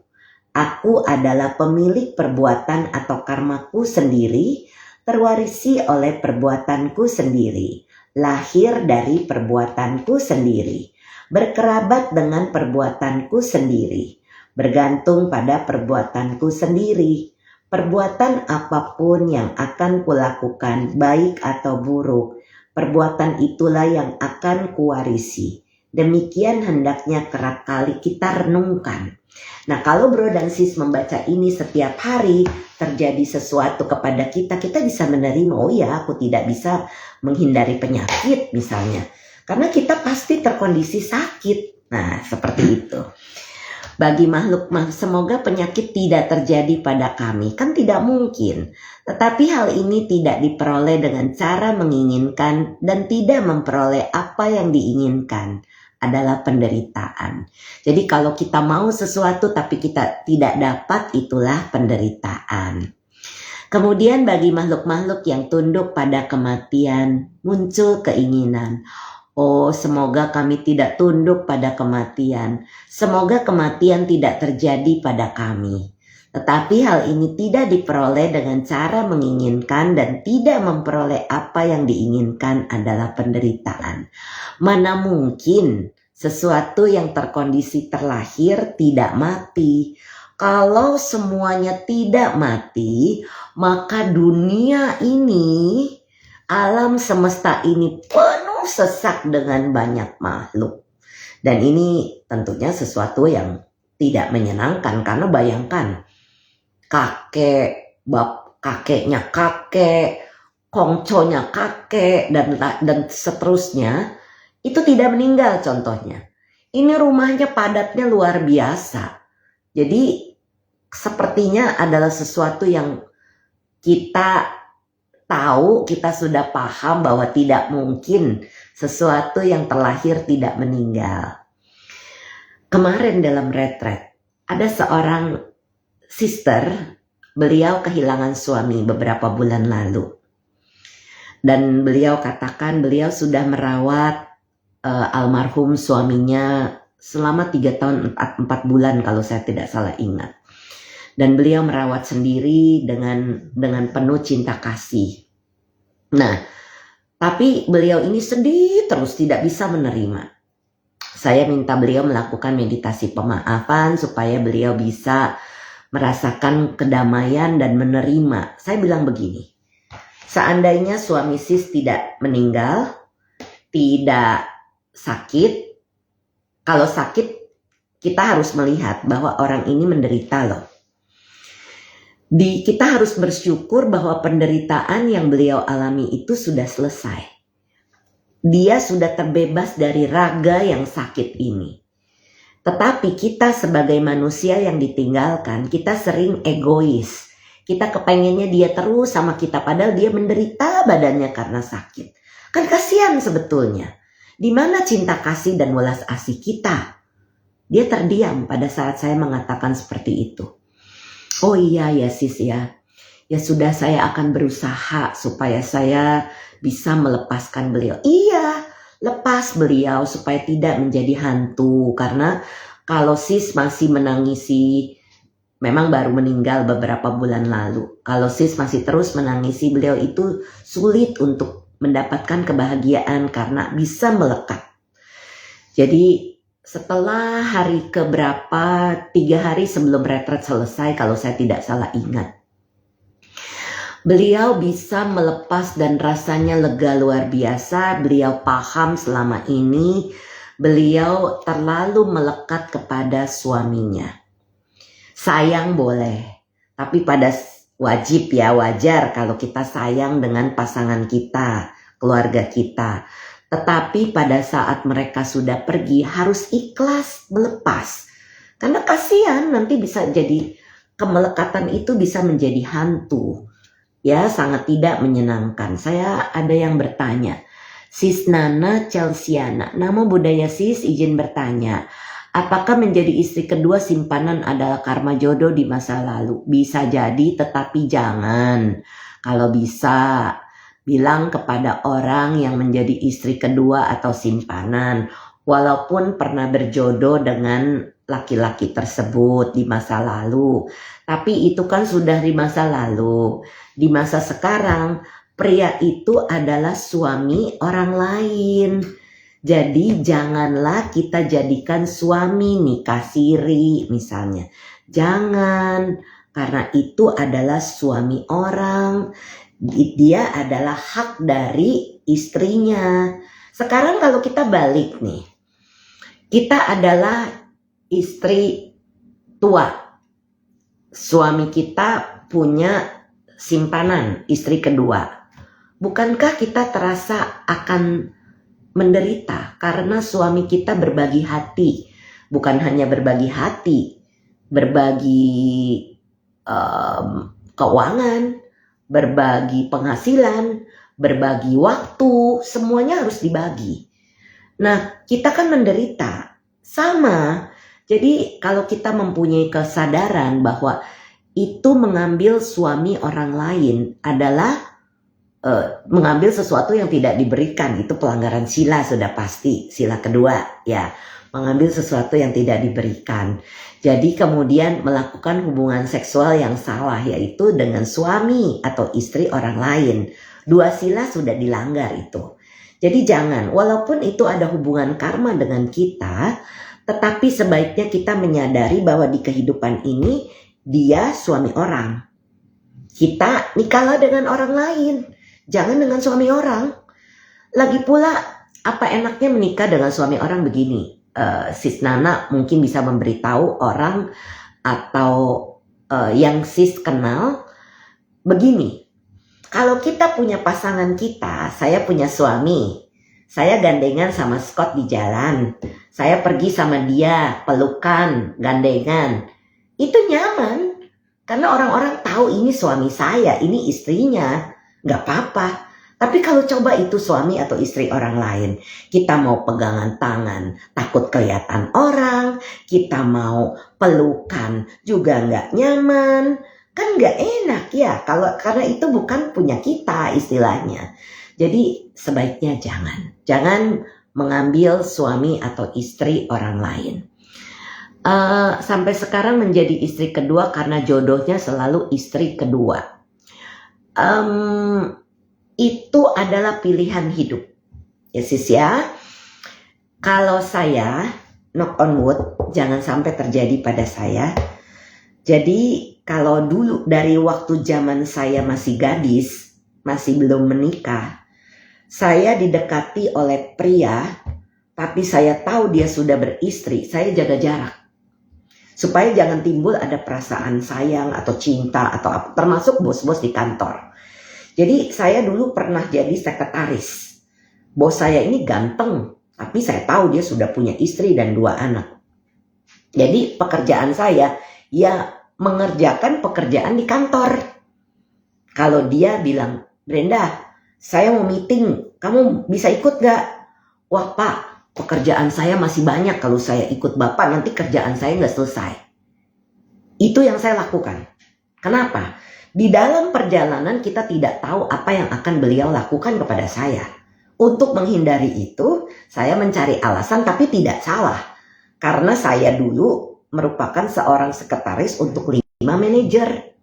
Aku adalah pemilik perbuatan atau karmaku sendiri, terwarisi oleh perbuatanku sendiri, lahir dari perbuatanku sendiri, berkerabat dengan perbuatanku sendiri, bergantung pada perbuatanku sendiri. Perbuatan apapun yang akan kulakukan, baik atau buruk, perbuatan itulah yang akan kuwarisi. Demikian hendaknya kerap kali kita renungkan. Nah kalau bro dan sis membaca ini setiap hari, terjadi sesuatu kepada kita, kita bisa menerima, oh ya aku tidak bisa menghindari penyakit misalnya. Karena kita pasti terkondisi sakit. Nah seperti itu. Bagi makhluk, semoga penyakit tidak terjadi pada kami. Kan tidak mungkin. Tetapi hal ini tidak diperoleh dengan cara menginginkan dan tidak memperoleh apa yang diinginkan. Adalah penderitaan. Jadi kalau kita mau sesuatu tapi kita tidak dapat, itulah penderitaan. Kemudian bagi makhluk-makhluk yang tunduk pada kematian, muncul keinginan. Oh, semoga kami tidak tunduk pada kematian. Semoga kematian tidak terjadi pada kami. Tetapi hal ini tidak diperoleh dengan cara menginginkan dan tidak memperoleh apa yang diinginkan adalah penderitaan. Mana mungkin sesuatu yang terkondisi terlahir tidak mati. Kalau semuanya tidak mati, maka dunia ini, alam semesta ini penuh sesak dengan banyak makhluk. Dan ini tentunya sesuatu yang tidak menyenangkan, karena bayangkan kakek, kakeknya kakek, kongconya kakek, dan seterusnya, itu tidak meninggal contohnya. Ini rumahnya padatnya luar biasa. Jadi sepertinya adalah sesuatu yang kita tahu, kita sudah paham bahwa tidak mungkin sesuatu yang terlahir tidak meninggal. Kemarin dalam retret, ada seorang sister, beliau kehilangan suami beberapa bulan lalu. Dan beliau katakan beliau sudah merawat almarhum suaminya selama 3 tahun 4 bulan kalau saya tidak salah ingat. Dan beliau merawat sendiri dengan penuh cinta kasih. Nah, tapi beliau ini sedih terus, tidak bisa menerima. Saya minta beliau melakukan meditasi pemaafan supaya beliau bisa merasakan kedamaian dan menerima. Saya bilang begini, seandainya suami sis tidak meninggal, tidak sakit, kalau sakit kita harus melihat bahwa orang ini menderita loh. Kita harus bersyukur bahwa penderitaan yang beliau alami itu sudah selesai. Dia sudah terbebas dari raga yang sakit ini. Tetapi kita sebagai manusia yang ditinggalkan, kita sering egois. Kita kepengennya dia terus sama kita, padahal dia menderita badannya karena sakit. Kan kasihan sebetulnya. Di mana cinta kasih dan welas asih kita? Dia terdiam pada saat saya mengatakan seperti itu. Oh iya ya sis ya. Ya sudah, saya akan berusaha supaya saya bisa melepaskan beliau. Iya, lepas beliau supaya tidak menjadi hantu. Karena kalau sis masih menangisi, memang baru meninggal beberapa bulan lalu. Kalau sis masih terus menangisi beliau, itu sulit untuk mendapatkan kebahagiaan karena bisa melekat. Jadi setelah hari keberapa, 3 hari sebelum retret selesai kalau saya tidak salah ingat, beliau bisa melepas dan rasanya lega luar biasa. Beliau paham selama ini beliau terlalu melekat kepada suaminya. Sayang boleh, tapi wajib ya, wajar kalau kita sayang dengan pasangan kita, keluarga kita. Tetapi pada saat mereka sudah pergi harus ikhlas melepas. Karena kasihan nanti bisa jadi, kemelekatan itu bisa menjadi hantu. Ya, sangat tidak menyenangkan. Saya ada yang bertanya, Sis Nana Chelsiana, nama budaya sis izin bertanya, apakah menjadi istri kedua simpanan adalah karma jodoh di masa lalu? Bisa jadi, tetapi jangan. Kalau bisa, bilang kepada orang yang menjadi istri kedua atau simpanan, walaupun pernah berjodoh dengan laki-laki tersebut di masa lalu, tapi itu kan sudah di masa lalu. Di masa sekarang, pria itu adalah suami orang lain. Jadi janganlah kita jadikan suami nikah siri misalnya. Jangan, karena itu adalah suami orang. Dia adalah hak dari istrinya. Sekarang kalau kita balik nih, kita adalah istri tua, suami kita punya simpanan istri kedua. Bukankah kita terasa akan menderita karena suami kita berbagi hati? Bukan hanya berbagi hati, berbagi keuangan, berbagi penghasilan, berbagi waktu, semuanya harus dibagi. Nah, kita kan menderita sama. Jadi kalau kita mempunyai kesadaran bahwa itu mengambil suami orang lain adalah mengambil sesuatu yang tidak diberikan, itu pelanggaran sila sudah pasti, sila kedua ya, mengambil sesuatu yang tidak diberikan. Jadi kemudian melakukan hubungan seksual yang salah, yaitu dengan suami atau istri orang lain. 2 sila sudah dilanggar itu. Jadi jangan, walaupun itu ada hubungan karma dengan kita, tetapi sebaiknya kita menyadari bahwa di kehidupan ini dia suami orang. Kita nikahlah dengan orang lain, jangan dengan suami orang. Lagi pula, apa enaknya menikah dengan suami orang begini? Sis Nana mungkin bisa memberitahu orang atau yang sis kenal, begini, kalau kita punya pasangan kita, saya punya suami, saya gandengan sama Scott di jalan, saya pergi sama dia, pelukan, gandengan, itu nyaman. Karena orang-orang tahu ini suami saya, ini istrinya, nggak apa-apa. Tapi kalau coba itu suami atau istri orang lain, kita mau pegangan tangan, takut kelihatan orang, kita mau pelukan juga nggak nyaman, kan nggak enak ya, karena itu bukan punya kita istilahnya. Jadi sebaiknya jangan mengambil suami atau istri orang lain. Sampai sekarang menjadi istri kedua karena jodohnya selalu istri kedua. Itu adalah pilihan hidup. Ya sis ya. Kalau saya, knock on wood, jangan sampai terjadi pada saya. Jadi kalau dulu dari waktu zaman saya masih gadis, masih belum menikah, saya didekati oleh pria, tapi saya tahu dia sudah beristri, saya jaga jarak. Supaya jangan timbul ada perasaan sayang atau cinta atau apa, termasuk bos-bos di kantor. Jadi saya dulu pernah jadi sekretaris. Bos saya ini ganteng, tapi saya tahu dia sudah punya istri dan 2 anak. Jadi pekerjaan saya ya mengerjakan pekerjaan di kantor. Kalau dia bilang, Brenda, saya mau meeting, kamu bisa ikut gak? Wah Pak, pekerjaan saya masih banyak, kalau saya ikut Bapak nanti kerjaan saya nggak selesai. Itu yang saya lakukan. Kenapa? Di dalam perjalanan kita tidak tahu apa yang akan beliau lakukan kepada saya. Untuk menghindari itu, saya mencari alasan tapi tidak salah. Karena saya dulu merupakan seorang sekretaris untuk 5 manajer.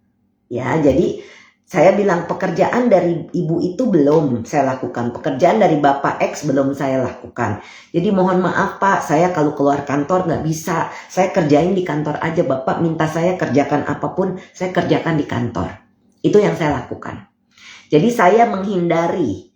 Ya, jadi saya bilang pekerjaan dari ibu itu belum saya lakukan. Pekerjaan dari Bapak X belum saya lakukan. Jadi mohon maaf Pak, saya kalau keluar kantor nggak bisa. Saya kerjain di kantor aja. Bapak minta saya kerjakan apapun, saya kerjakan di kantor. Itu yang saya lakukan. Jadi saya menghindari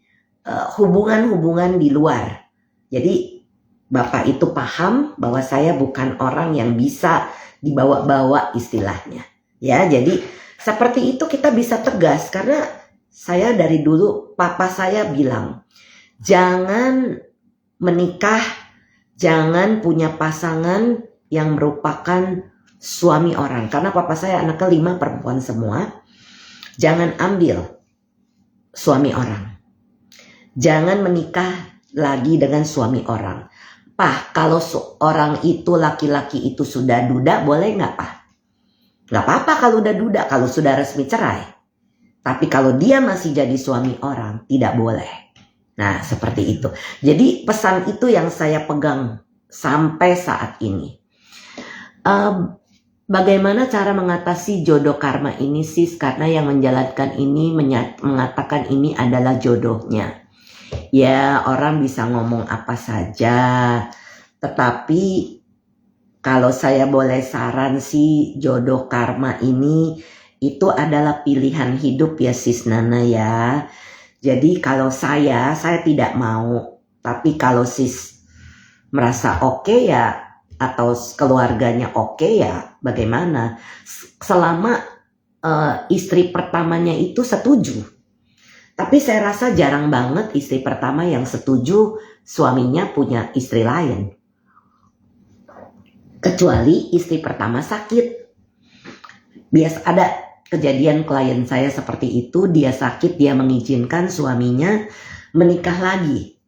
hubungan-hubungan di luar. Jadi Bapak itu paham bahwa saya bukan orang yang bisa dibawa-bawa istilahnya. Ya, jadi seperti itu kita bisa tegas karena saya dari dulu papa saya bilang jangan menikah, jangan punya pasangan yang merupakan suami orang. Karena papa saya anak ke-5 perempuan semua. Jangan ambil suami orang. Jangan menikah lagi dengan suami orang. Pak, kalau orang itu laki-laki itu sudah duda boleh nggak Pak? Gak apa-apa kalau udah duda, kalau sudah resmi cerai. Tapi kalau dia masih jadi suami orang, tidak boleh. Nah, seperti itu. Jadi pesan itu yang saya pegang sampai saat ini. Bagaimana cara mengatasi jodoh karma ini sis? Karena yang menjalankan ini mengatakan ini adalah jodohnya. Ya, orang bisa ngomong apa saja. Tetapi kalau saya boleh saran sih, jodoh karma ini itu adalah pilihan hidup ya sis Nana ya. Jadi kalau saya tidak mau. Tapi kalau sis merasa oke ya, atau keluarganya oke ya, bagaimana? Selama istri pertamanya itu setuju. Tapi saya rasa jarang banget istri pertama yang setuju suaminya punya istri lain. Kecuali istri pertama sakit. Biasa ada kejadian klien saya seperti itu, dia sakit, dia mengizinkan suaminya menikah lagi.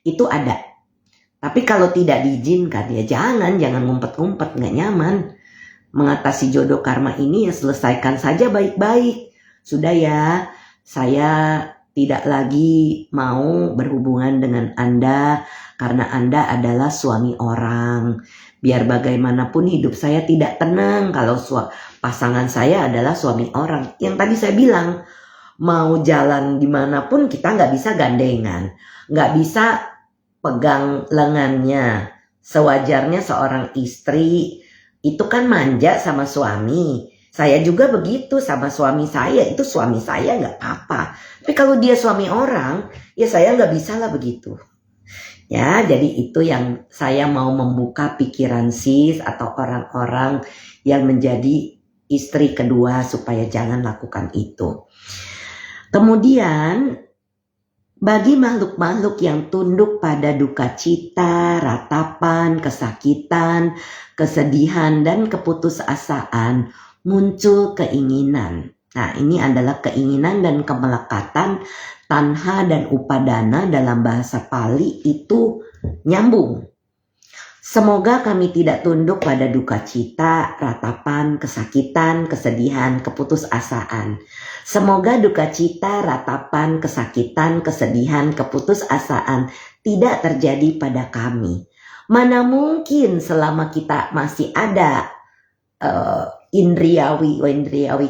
Itu ada. Tapi kalau tidak diizinkan ya jangan ngumpet-ngumpet, nggak nyaman. Mengatasi jodoh karma ini ya selesaikan saja baik-baik. Sudah ya, saya tidak lagi mau berhubungan dengan Anda karena Anda adalah suami orang. Biar bagaimanapun hidup saya tidak tenang kalau pasangan saya adalah suami orang. Yang tadi saya bilang, mau jalan dimanapun kita nggak bisa gandengan. Nggak bisa pegang lengannya. Sewajarnya seorang istri itu kan manja sama suami. Saya juga begitu sama suami saya. Itu suami saya nggak apa-apa. Tapi kalau dia suami orang, ya saya nggak bisa lah begitu. Ya, jadi itu yang saya mau membuka pikiran sis atau orang-orang yang menjadi istri kedua supaya jangan lakukan itu. Kemudian bagi makhluk-makhluk yang tunduk pada duka cita, ratapan, kesakitan, kesedihan, dan keputusasaan, muncul keinginan. Nah, ini adalah keinginan dan kemelekatan. Tanha dan upadana dalam bahasa Pali itu nyambung. Semoga kami tidak tunduk pada duka cita, ratapan, kesakitan, kesedihan, keputusasaan. Semoga duka cita, ratapan, kesakitan, kesedihan, keputusasaan tidak terjadi pada kami. Mana mungkin selama kita masih ada indriawi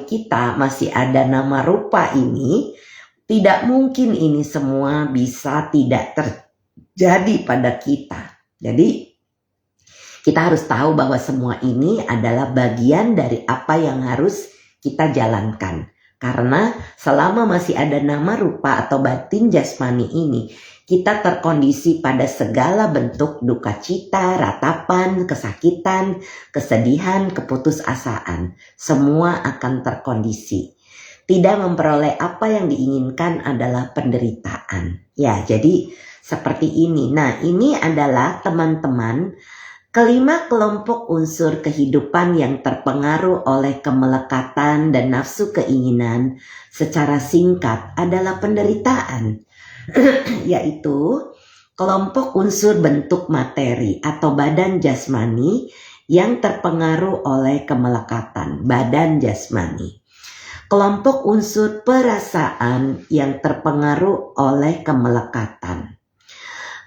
kita, masih ada nama rupa ini, tidak mungkin ini semua bisa tidak terjadi pada kita. Jadi kita harus tahu bahwa semua ini adalah bagian dari apa yang harus kita jalankan. Karena selama masih ada nama rupa atau batin jasmani ini, kita terkondisi pada segala bentuk duka cita, ratapan, kesakitan, kesedihan, keputusasaan. Semua akan terkondisi. Tidak memperoleh apa yang diinginkan adalah penderitaan. Ya, jadi seperti ini. Nah, ini adalah teman-teman kelima kelompok unsur kehidupan yang terpengaruh oleh kemelekatan dan nafsu keinginan secara singkat adalah penderitaan, yaitu kelompok unsur bentuk materi atau badan jasmani yang terpengaruh oleh kemelekatan, badan jasmani. Kelompok unsur perasaan yang terpengaruh oleh kemelekatan.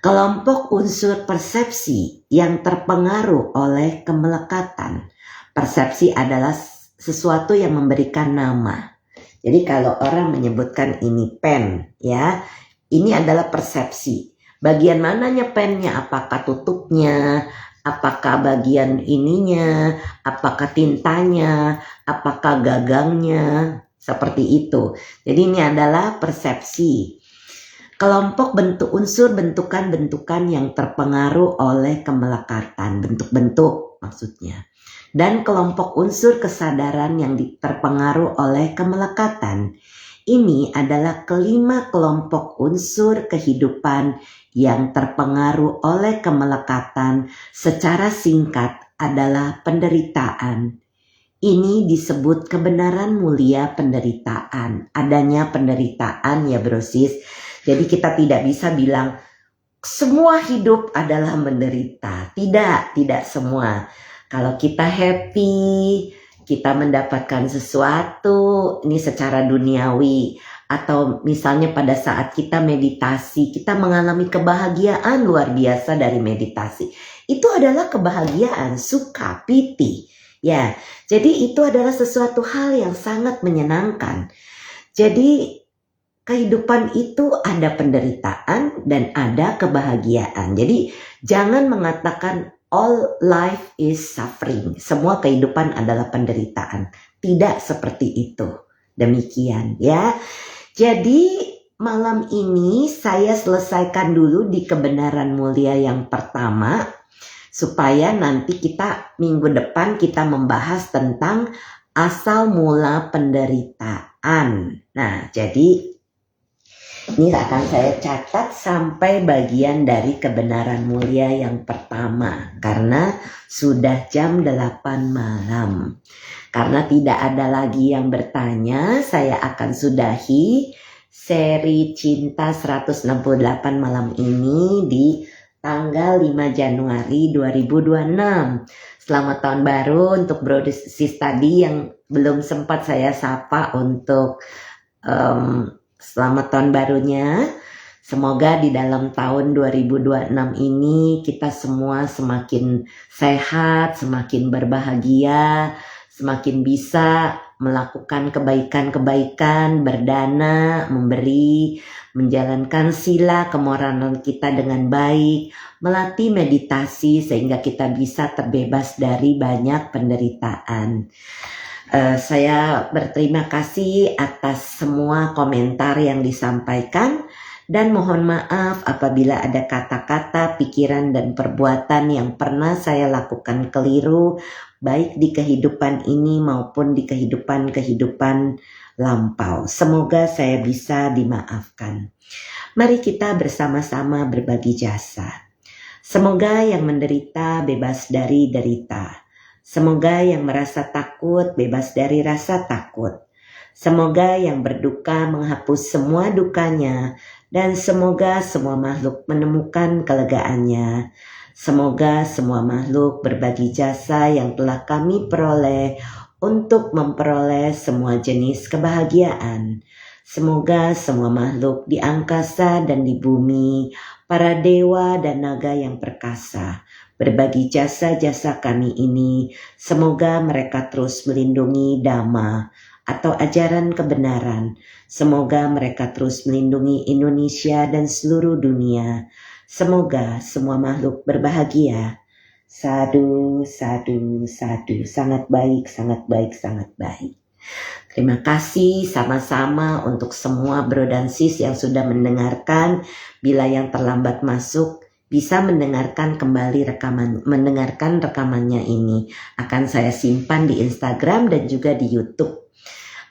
Kelompok unsur persepsi yang terpengaruh oleh kemelekatan. Persepsi adalah sesuatu yang memberikan nama. Jadi kalau orang menyebutkan ini pen, ya, ini adalah persepsi. Bagian mananya pennya? Apakah tutupnya? Apakah bagian ininya? Apakah tintanya? Apakah gagangnya? Seperti itu. Jadi ini adalah persepsi. Kelompok bentuk unsur bentukan-bentukan yang terpengaruh oleh kemelekatan, bentuk-bentuk maksudnya. Dan kelompok unsur kesadaran yang terpengaruh oleh kemelekatan. Ini adalah kelima kelompok unsur kehidupan yang terpengaruh oleh kemelekatan. Secara singkat adalah penderitaan. Ini disebut kebenaran mulia penderitaan. Adanya penderitaan ya brosis. Jadi kita tidak bisa bilang semua hidup adalah menderita. Tidak semua. Kalau kita happy, kita mendapatkan sesuatu, ini secara duniawi. Atau misalnya pada saat kita meditasi, kita mengalami kebahagiaan luar biasa dari meditasi. Itu adalah kebahagiaan, sukha, piti. Ya, jadi itu adalah sesuatu hal yang sangat menyenangkan. Jadi kehidupan itu ada penderitaan dan ada kebahagiaan. Jadi jangan mengatakan all life is suffering. Semua kehidupan adalah penderitaan. Tidak seperti itu. Demikian ya. Jadi malam ini saya selesaikan dulu di kebenaran mulia yang pertama. Supaya nanti kita minggu depan kita membahas tentang asal mula penderitaan. Nah, jadi ini akan saya catat sampai bagian dari kebenaran mulia yang pertama. Karena sudah jam 8 malam. Karena tidak ada lagi yang bertanya, saya akan sudahi seri Cinta 168 malam ini di tanggal 5 Januari 2026. Selamat tahun baru untuk Bro Sis tadi yang belum sempat saya sapa untuk selamat tahun barunya. Semoga di dalam tahun 2026 ini kita semua semakin sehat, semakin berbahagia, semakin bisa melakukan kebaikan-kebaikan, berdana, memberi, menjalankan sila kemoralan kita dengan baik, melatih meditasi sehingga kita bisa terbebas dari banyak penderitaan. Saya berterima kasih atas semua komentar yang disampaikan dan mohon maaf apabila ada kata-kata, pikiran dan perbuatan yang pernah saya lakukan keliru, baik di kehidupan ini maupun di kehidupan lampau. Semoga saya bisa dimaafkan. Mari kita bersama-sama berbagi jasa. Semoga yang menderita bebas dari derita. Semoga yang merasa takut bebas dari rasa takut. Semoga yang berduka menghapus semua dukanya, dan semoga semua makhluk menemukan kelegaannya. Semoga semua makhluk berbagi jasa yang telah kami peroleh untuk memperoleh semua jenis kebahagiaan. Semoga semua makhluk di angkasa dan di bumi, para dewa dan naga yang perkasa, berbagi jasa-jasa kami ini. Semoga mereka terus melindungi Dhamma atau ajaran kebenaran. Semoga mereka terus melindungi Indonesia dan seluruh dunia. Semoga semua makhluk berbahagia. Sadu, sadu, sadu. Sangat baik, sangat baik, sangat baik. Terima kasih sama-sama untuk semua bro dan sis yang sudah mendengarkan. Bila yang terlambat masuk, bisa mendengarkan kembali mendengarkan rekamannya ini. Akan saya simpan di Instagram dan juga di YouTube.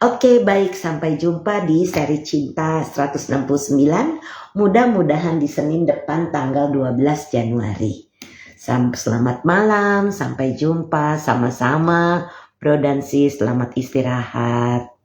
Oke, baik, sampai jumpa di seri Cinta 169. Mudah-mudahan di Senin depan tanggal 12 Januari. Selamat malam, sampai jumpa sama-sama. Bro dan sis, selamat istirahat.